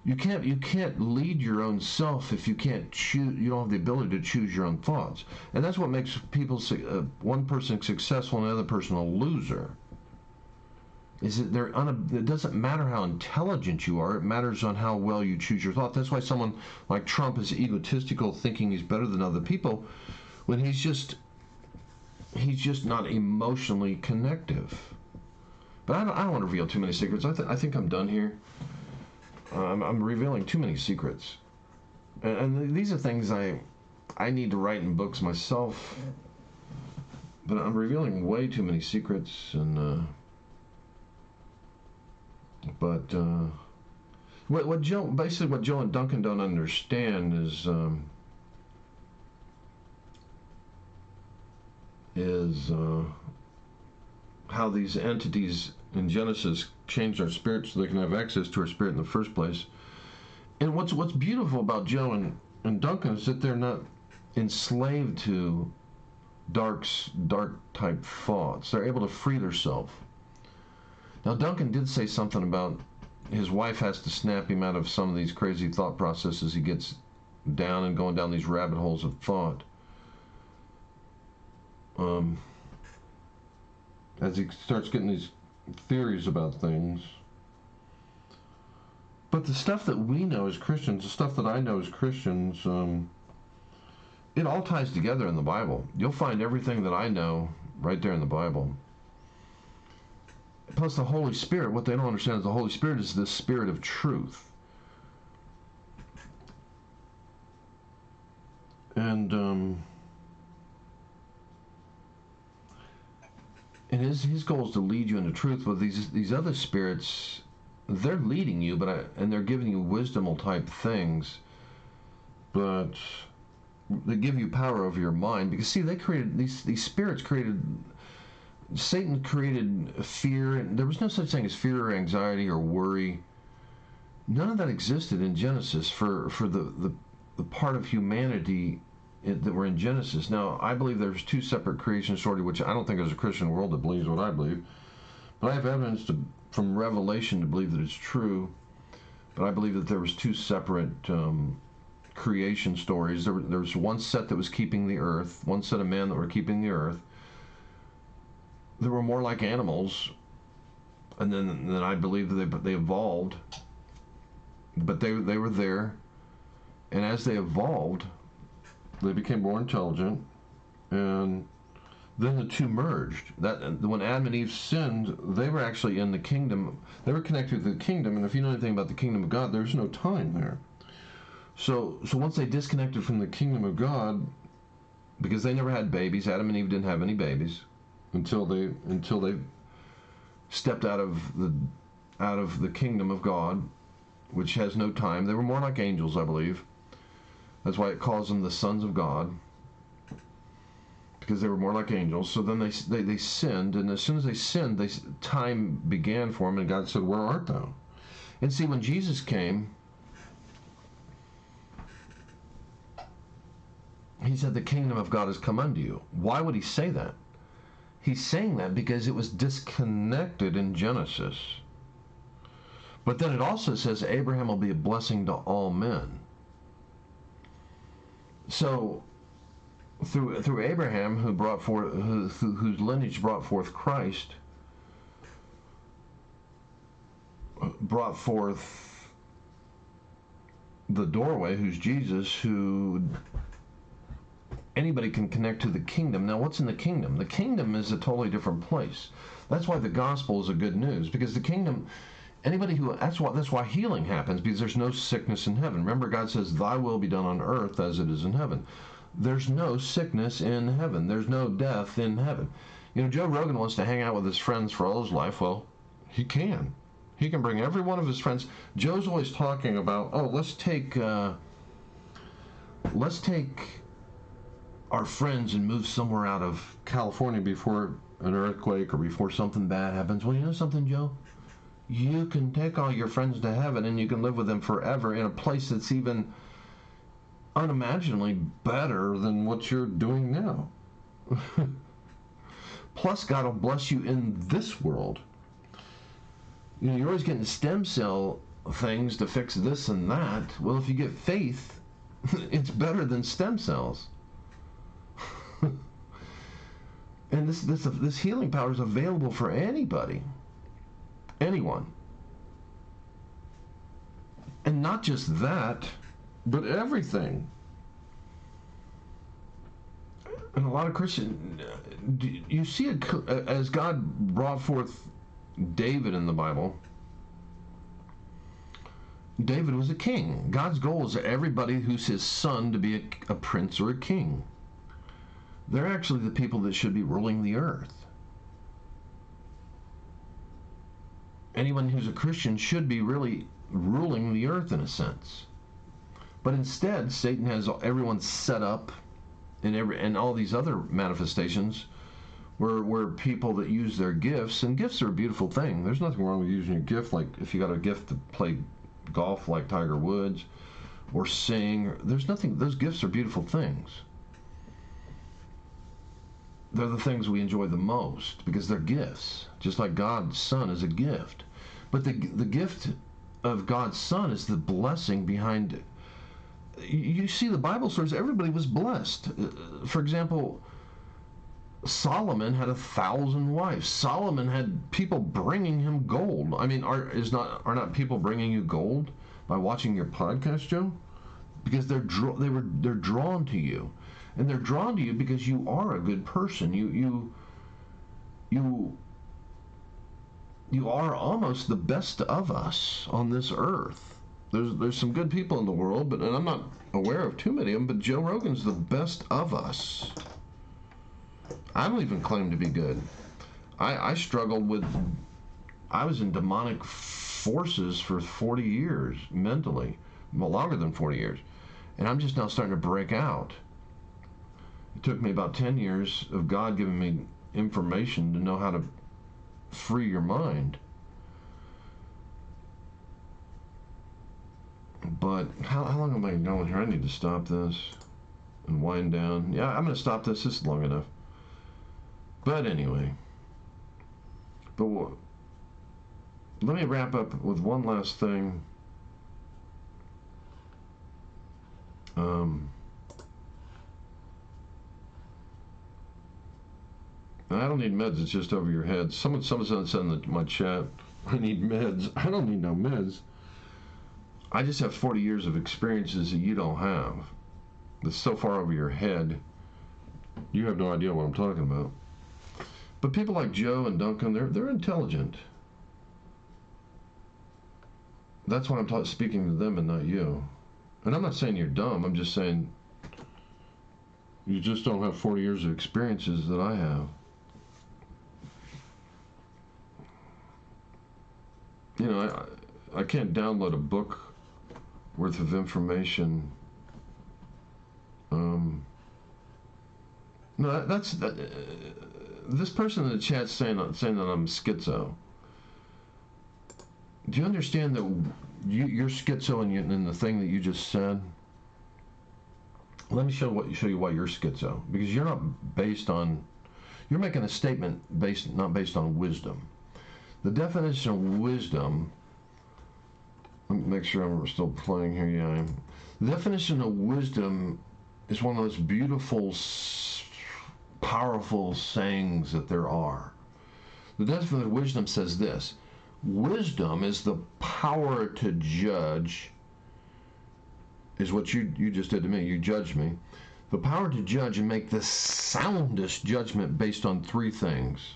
You can't lead your own self if you can't choose. You don't have the ability to choose your own thoughts, and that's what makes one person successful and another person a loser. Is that it doesn't matter how intelligent you are. It matters on how well you choose your thought. That's why someone like Trump is egotistical, thinking he's better than other people, when he's just not emotionally connective. But I don't want to reveal too many secrets. I think I'm done here. I'm revealing too many secrets, and these are things I need to write in books myself. But I'm revealing way too many secrets, and what Joe and Duncan don't understand is how these entities in Genesis changed our spirit so they can have access to our spirit in the first place. And what's beautiful about Joe and Duncan is that they're not enslaved to dark type thoughts. They're able to free themselves. Now Duncan did say something about his wife has to snap him out of some of these crazy thought processes. He gets down and going down these rabbit holes of thought. As he starts getting these theories about things. But the stuff that we know as Christians, the stuff that I know as Christians, it all ties together in the Bible. You'll find everything that I know right there in the Bible. Plus the Holy Spirit, what they don't understand is the Holy Spirit is the Spirit of truth. And his goal is to lead you into truth. But these other spirits, they're leading you, and they're giving you wisdomal type things, but they give you power over your mind. Because see, they created these spirits created. Satan created fear, and there was no such thing as fear or anxiety or worry. None of that existed in Genesis for the part of humanity that were in Genesis. Now, I believe there's two separate creation stories, which I don't think there's a Christian world that believes what I believe. But I have evidence from Revelation to believe that it's true. But I believe that there was two separate creation stories. There was one set that was keeping the earth, one set of men that were keeping the earth. They were more like animals, and then I believe that they evolved. But they were there, and as they evolved, they became more intelligent, and then the two merged. When Adam and Eve sinned, they were actually in the kingdom. They were connected to the kingdom, and if you know anything about the kingdom of God, there's no time there. So once they disconnected from the kingdom of God, because they never had babies, Adam and Eve didn't have any babies until they stepped out of the kingdom of God, which has no time. They were more like angels, I believe. That's why it calls them the sons of God, because they were more like angels. So then they sinned, and as soon as they sinned, time began for them, and God said, "Where art thou?" And see, when Jesus came, he said, "The kingdom of God has come unto you." Why would he say that? He's saying that because it was disconnected in Genesis. But then it also says Abraham will be a blessing to all men. So through Abraham, who brought forth, whose lineage brought forth Christ, brought forth the doorway, who's Jesus, who anybody can connect to the kingdom. Now, what's in the kingdom? The kingdom is a totally different place. That's why the gospel is a good news, because the kingdom, anybody who, that's why healing happens, because there's no sickness in heaven. Remember, God says, thy will be done on earth as it is in heaven. There's no sickness in heaven. There's no death in heaven. You know, Joe Rogan wants to hang out with his friends for all his life. Well, he can. He can bring every one of his friends. Joe's always talking about, oh, let's take our friends and move somewhere out of California before an earthquake or before something bad happens. Well, you know something, Joe? You can take all your friends to heaven and you can live with them forever in a place that's even unimaginably better than what you're doing now. Plus, God will bless you in this world. You know, you're always getting stem cell things to fix this and that. Well, if you get faith, it's better than stem cells. And this healing power is available for anybody, anyone. And not just that, but everything. And a lot of Christians, you see it as God brought forth David in the Bible. David was a king. God's goal is everybody who's his son to be a prince or a king. They're actually the people that should be ruling the earth. Anyone who's a Christian should be really ruling the earth in a sense. But instead, Satan has everyone set up and all these other manifestations where people that use their gifts, and gifts are a beautiful thing. There's nothing wrong with using your gift, like if you got a gift to play golf like Tiger Woods or sing. There's nothing, those gifts are beautiful things. They're the things we enjoy the most because they're gifts, just like God's Son is a gift. But the gift of God's Son is the blessing behind it. You see the Bible stories, everybody was blessed. For example, Solomon had 1,000 wives. Solomon had people bringing him gold. I mean, are not people bringing you gold by watching your podcast, Joe? Because they're drawn to you, and they're drawn to you because you are a good person. You are almost the best of us on this earth. There's some good people in the world, and I'm not aware of too many of them. But Joe Rogan's the best of us. I don't even claim to be good. I struggled with, I was in demonic forces for 40 years, mentally, longer than 40 years. And I'm just now starting to break out. It took me about 10 years of God giving me information to know how to free your mind. But how long am I going here? I need to stop this and wind down. Yeah, I'm going to stop this. This is long enough. But anyway, let me wrap up with one last thing. I don't need meds, it's just over your head. Someone said in my chat, I need meds. I don't need no meds. I just have 40 years of experiences that you don't have. That's so far over your head, you have no idea what I'm talking about. But people like Joe and Duncan, they're intelligent. That's why I'm speaking to them and not you. And I'm not saying you're dumb, I'm just saying you just don't have 40 years of experiences that I have. You know, I can't download a book worth of information. No, this person in the chat saying that I'm schizo. Do you understand that you're schizo in the thing that you just said? Let me show you why you're schizo. Because you're not based on, you're making a statement not based on wisdom. The definition of wisdom, let me make sure I'm still playing here. Yeah, I am. The definition of wisdom is one of the most beautiful, powerful sayings that there are. The definition of wisdom says this: wisdom is the power to judge, is what you just did to me. You judged me. The power to judge and make the soundest judgment based on three things: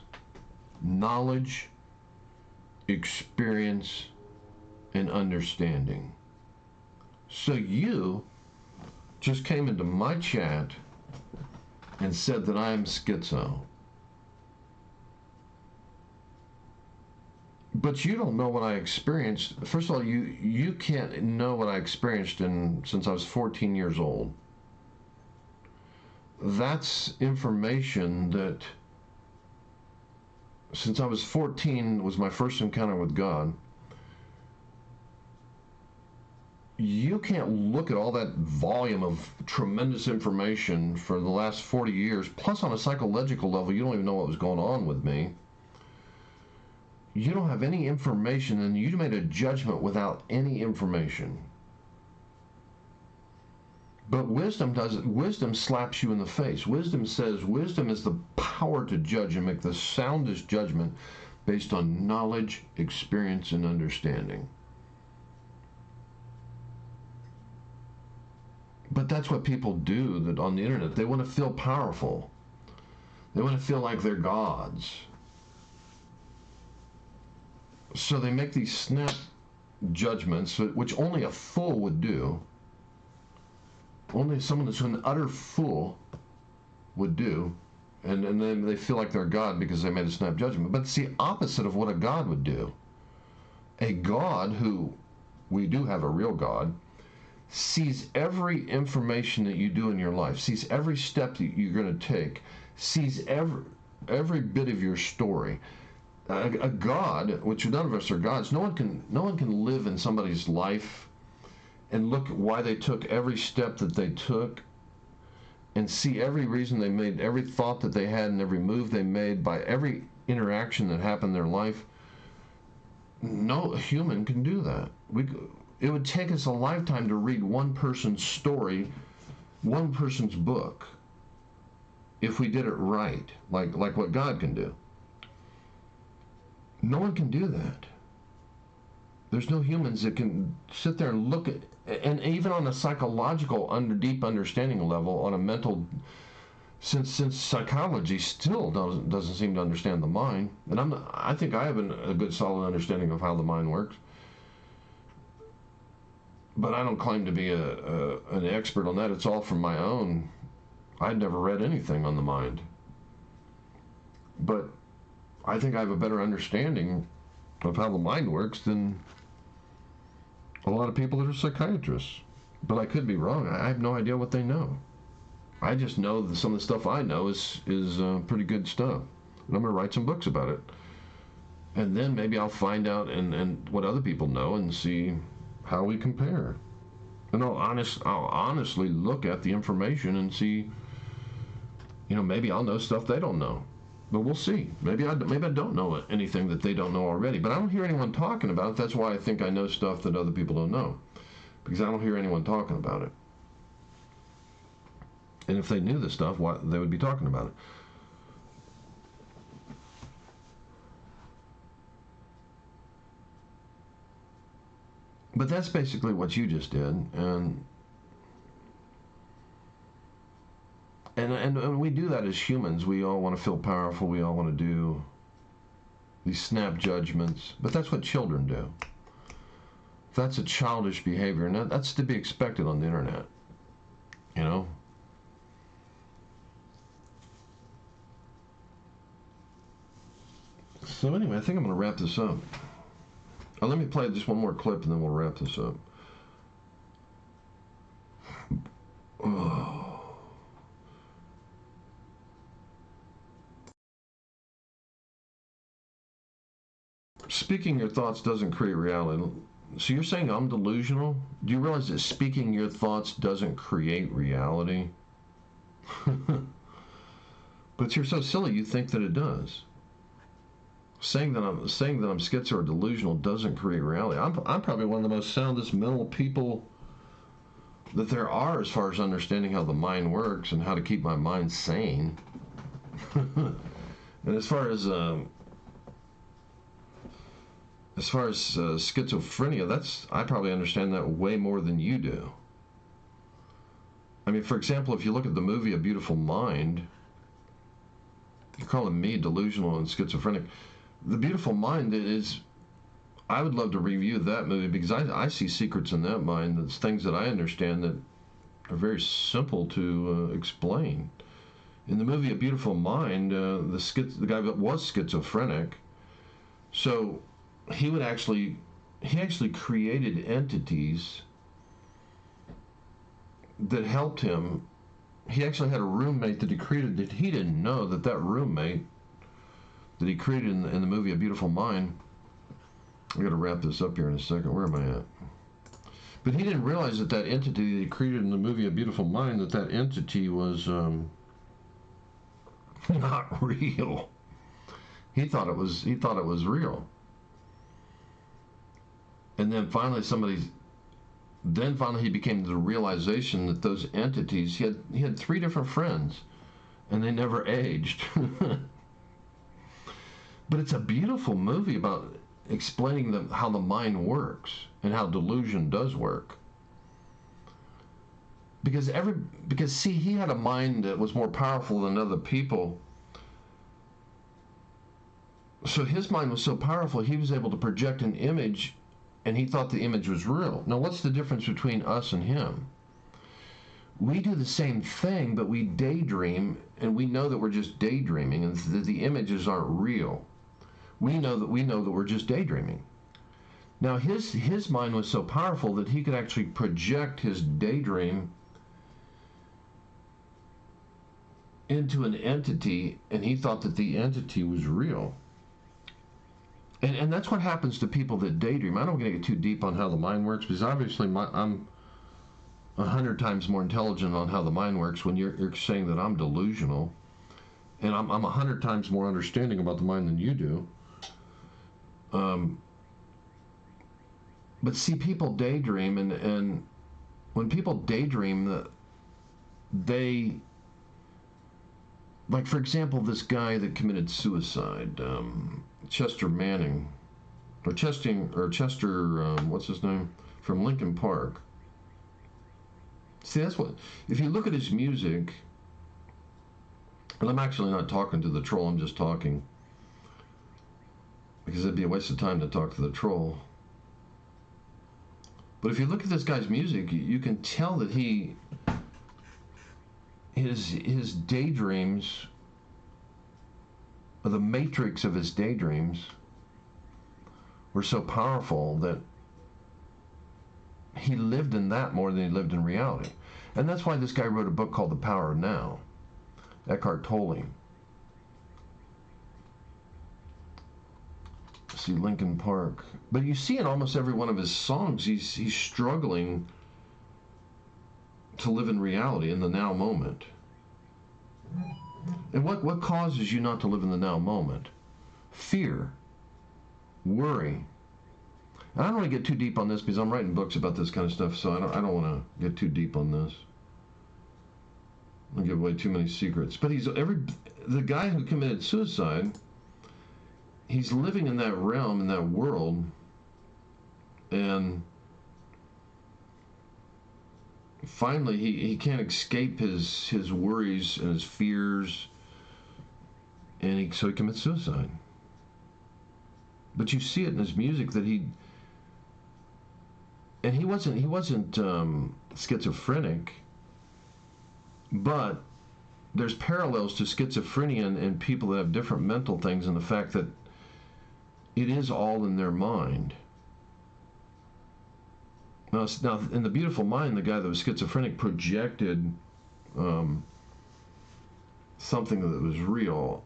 knowledge, experience, and understanding. So you just came into my chat and said that I am schizo. But you don't know what I experienced. First of all, you can't know what I experienced since I was 14 years old. That's information that, since I was 14, was my first encounter with God. You can't look at all that volume of tremendous information for the last 40 years, plus on a psychological level, you don't even know what was going on with me. You don't have any information, and you made a judgment without any information. But wisdom doesn't. Wisdom slaps you in the face. Wisdom says, wisdom is the power to judge and make the soundest judgment based on knowledge, experience, and understanding. But that's what people do that on the internet. They want to feel powerful. They want to feel like they're gods. So they make these snap judgments, which only a fool would do. Only someone that's an utter fool would do. And then they feel like they're God because they made a snap judgment. But it's the opposite of what a God would do. A God, who we do have a real God, sees every information that you do in your life, sees every step that you're going to take, sees every bit of your story. A God, which none of us are gods, no one can live in somebody's life and look at why they took every step that they took and see every reason they made, every thought that they had, and every move they made, by every interaction that happened in their life. No human can do that. It would take us a lifetime to read one person's story, one person's book, if we did it right, like what God can do. No one can do that. There's no humans that can sit there and look at, and even on a psychological, deep understanding level, on a mental, since psychology still doesn't seem to understand the mind, and I think I have a good solid understanding of how the mind works. But I don't claim to be an expert on that. It's all from my own. I'd never read anything on the mind. But I think I have a better understanding of how the mind works than a lot of people that are psychiatrists. But I could be wrong. I have no idea what they know. I just know that some of the stuff I know is pretty good stuff. And I'm going to write some books about it. And then maybe I'll find out and what other people know and see how we compare. And I'll honestly look at the information and see, maybe I'll know stuff they don't know. But we'll see. Maybe I don't know anything that they don't know already. But I don't hear anyone talking about it. That's why I think I know stuff that other people don't know. Because I don't hear anyone talking about it. And if they knew this stuff, they would be talking about it. But that's basically what you just did, and we do that as humans. We all want to feel powerful. We all want to do these snap judgments. But that's what children do. That's a childish behavior, and that's to be expected on the internet. So anyway, I think I'm going to wrap this up. Let me play just one more clip and then we'll wrap this up. Oh. Speaking your thoughts doesn't create reality. So you're saying I'm delusional? Do you realize that speaking your thoughts doesn't create reality? But you're so silly you think that it does. Saying that I'm schizo or delusional doesn't create reality. I'm probably one of the most soundest mental people that there are as far as understanding how the mind works and how to keep my mind sane. And as far as schizophrenia, I probably understand that way more than you do. I mean, for example, if you look at the movie A Beautiful Mind, you're calling me delusional and schizophrenic. The Beautiful Mind is, I would love to review that movie because I see secrets in that mind, that's things that I understand that are very simple to explain. In the movie A Beautiful Mind, the guy that was schizophrenic, so he actually created entities that helped him. He actually had a roommate that he created that he didn't know that roommate that he created in the movie A Beautiful Mind. I got to wrap this up here in a second. Where am I at? But he didn't realize that entity that he created in the movie A Beautiful Mind, that entity was not real. He thought it was real. And then finally he became the realization that those entities, he had 3 different friends and they never aged. But it's a beautiful movie about explaining how the mind works and how delusion does work. Because see, he had a mind that was more powerful than other people. So his mind was so powerful, he was able to project an image, and he thought the image was real. Now, what's the difference between us and him? We do the same thing, but we daydream, and we know that we're just daydreaming, and that the images aren't real. We know that we're just daydreaming. Now, his mind was so powerful that he could actually project his daydream into an entity, and he thought that the entity was real. And that's what happens to people that daydream. I don't want to get too deep on how the mind works, because obviously I'm 100 times more intelligent on how the mind works when you're saying that I'm delusional, and I'm 100 times more understanding about the mind than you do. But see, people daydream, and when people daydream, like, for example, this guy that committed suicide, Chester Manning, or Chester, what's his name, from Lincoln Park. See, that's what, if you look at his music, and I'm actually not talking to the troll, I'm just talking, because it'd be a waste of time to talk to the troll. But if you look at this guy's music, you can tell that his daydreams, or the matrix of his daydreams, were so powerful that he lived in that more than he lived in reality. And that's why this guy wrote a book called The Power of Now, Eckhart Tolle. See, Lincoln Park. But you see in almost every one of his songs, he's struggling to live in reality, in the now moment. And what causes you not to live in the now moment? Fear, worry. And I don't want to get too deep on this because I'm writing books about this kind of stuff, so I don't want to get too deep on this. I'll give away too many secrets. But the guy who committed suicide, he's living in that realm, in that world, and finally he can't escape his worries and his fears, and so he commits suicide. But you see it in his music that he wasn't schizophrenic, but there's parallels to schizophrenia and people that have different mental things, and the fact that it is all in their mind. Now, in The Beautiful Mind, the guy that was schizophrenic projected something that was real.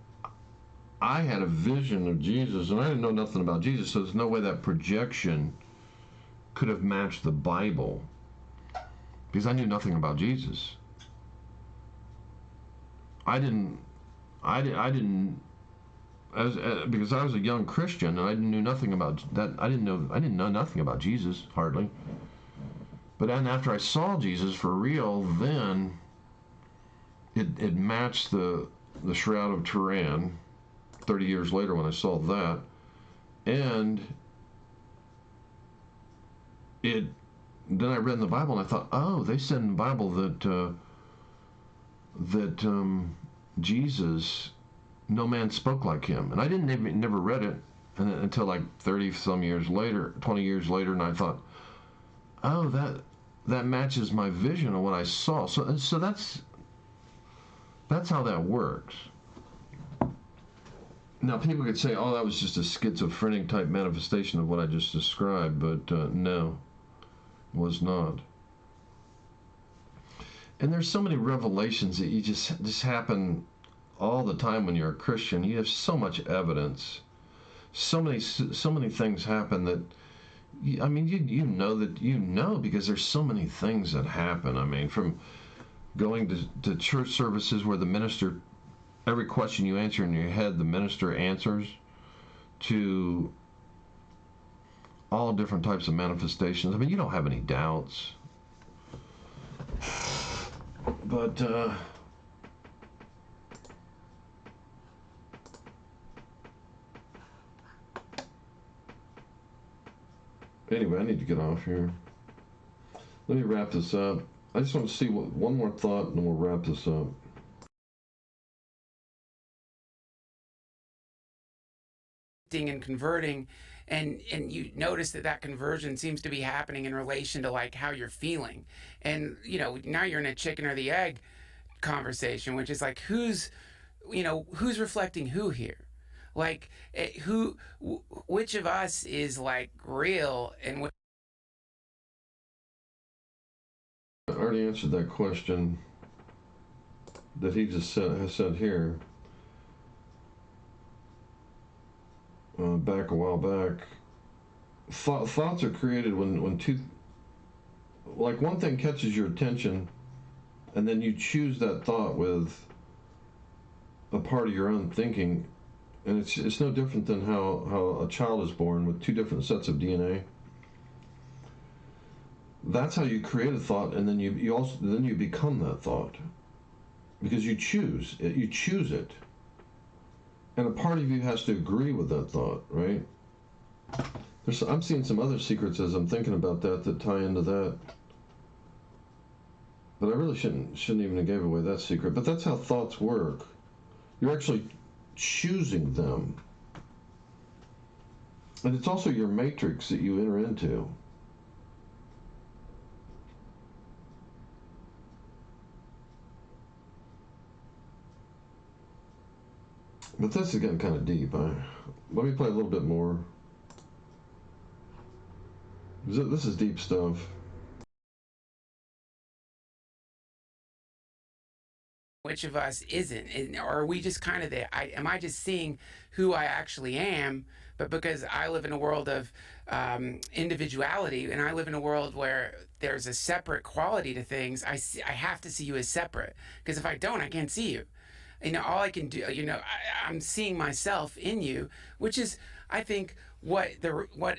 I had a vision of Jesus, and I didn't know nothing about Jesus, so there's no way that projection could have matched the Bible, because I knew nothing about Jesus. Because I was a young Christian and I knew nothing about that. I didn't know nothing about Jesus, hardly. But then after I saw Jesus for real, then it matched the Shroud of Tehran 30 years later when I saw that. And then I read in the Bible and I thought, oh, they said in the Bible that Jesus, no man spoke like him. And I never read it until like 30 some years later, 20 years later, and I thought, oh, that matches my vision of what I saw. So that's how that works. Now, people could say, oh, that was just a schizophrenic type manifestation of what I just described, but no, it was not. And there's so many revelations that you just happen all the time when you're a Christian. You have so much evidence. So many things happen that, I mean, you know because there's so many things that happen. I mean, from going to church services where the minister, every question you answer in your head, the minister answers, to all different types of manifestations. I mean, you don't have any doubts. But anyway, I need to get off here. Let me wrap this up. I just want to see one more thought, and then we'll wrap this up. And converting, and you notice that conversion seems to be happening in relation to like how you're feeling. And now you're in a chicken or the egg conversation, which is like who's reflecting who here, like which of us is like real, and I already answered that question that he just has said here. Back a while back, thoughts are created when one thing catches your attention, and then you choose that thought with a part of your own thinking, and it's no different than how a child is born with two different sets of DNA. That's how you create a thought, and then you become that thought, because you choose it. And a part of you has to agree with that thought, right? I'm seeing some other secrets as I'm thinking about that tie into that. But I really shouldn't even have gave away that secret. But that's how thoughts work. You're actually choosing them. And it's also your matrix that you enter into. But this is getting kind of deep. Let me play a little bit more. This is deep stuff. Which of us isn't? Or are we just kind of there? Am I just seeing who I actually am? But because I live in a world of individuality, and I live in a world where there's a separate quality to things, I have to see you as separate. Because if I don't, I can't see you. All I can do, I'm seeing myself in you, which is, I think, what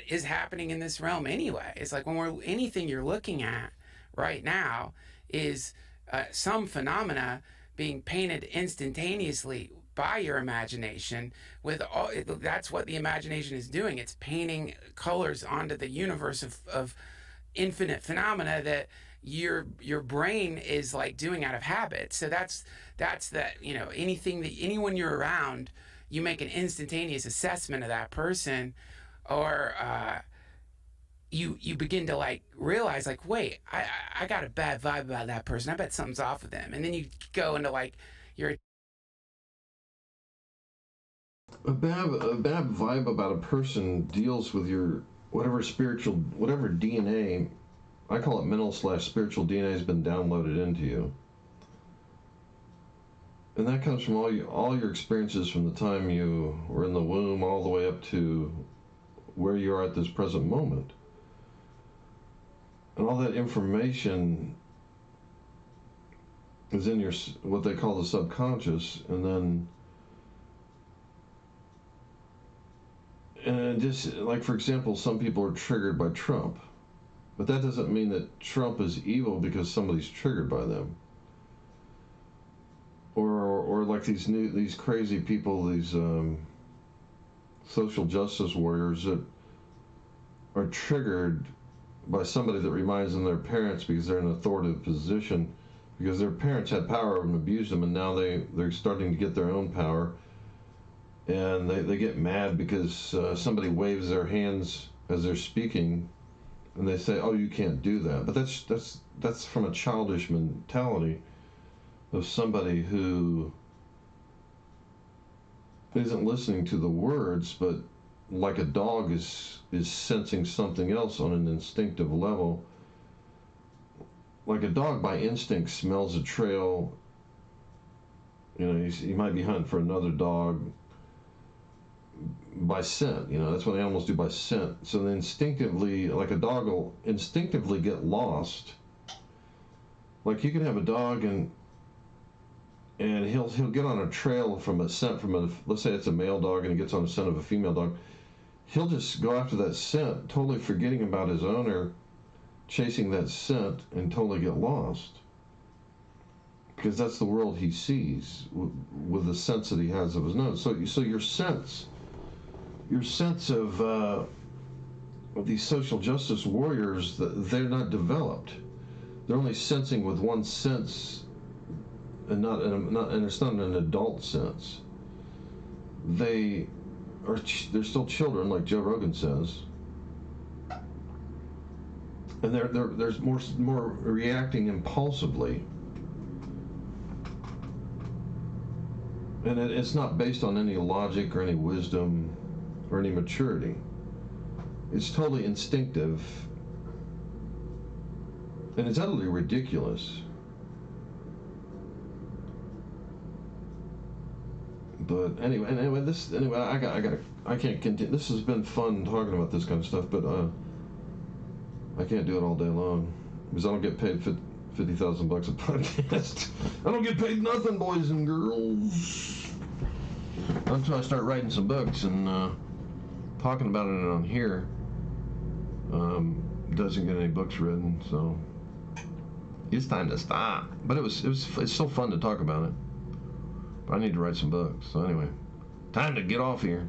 is happening in this realm anyway. It's like anything you're looking at right now is some phenomena being painted instantaneously by your imagination. That's what the imagination is doing. It's painting colors onto the universe of infinite phenomena that your brain is like doing out of habit. So that's that, anyone you're around, you make an instantaneous assessment of that person, or you begin to like realize like, wait, I got a bad vibe about that person. I bet something's off with them. And then you go into like a bad vibe about a person deals with your whatever DNA, I call it mental/spiritual DNA, has been downloaded into you. And that comes from all your experiences from the time you were in the womb all the way up to where you are at this present moment. And all that information is in your, what they call the subconscious, and just like, for example, some people are triggered by Trump. But that doesn't mean that Trump is evil because somebody's triggered by them. Or like these crazy people, these social justice warriors that are triggered by somebody that reminds them of their parents because they're in an authoritative position, because their parents had power and abused them, and now they're starting to get their own power, and they get mad because somebody waves their hands as they're speaking, and they say, "Oh, you can't do that." But that's from a childish mentality of somebody who isn't listening to the words, but like a dog is sensing something else on an instinctive level. Like a dog by instinct smells a trail. You know, he might be hunting for another dog by scent. You know, that's what animals do, by scent. So they instinctively, like a dog will instinctively get lost. Like you can have a dog and he'll get on a trail from a scent from a, let's say it's a male dog and he gets on a scent of a female dog. He'll just go after that scent, totally forgetting about his owner, chasing that scent, and totally get lost. Because that's the world he sees with the sense that he has of his nose. So your sense of these social justice warriors, they're not developed. They're only sensing with one sense, and it's not an adult sense. They're still children, like Joe Rogan says, and there's more reacting impulsively, and it's not based on any logic or any wisdom or any maturity. It's totally instinctive, and it's utterly ridiculous. But anyway, I can't continue. This has been fun talking about this kind of stuff, but I can't do it all day long because I don't get paid $50,000 a podcast. I don't get paid nothing, boys and girls, until I start writing some books and talking about it on here. Doesn't get any books written, so it's time to stop. But it's so fun to talk about it. I need to write some books. So anyway, time to get off here.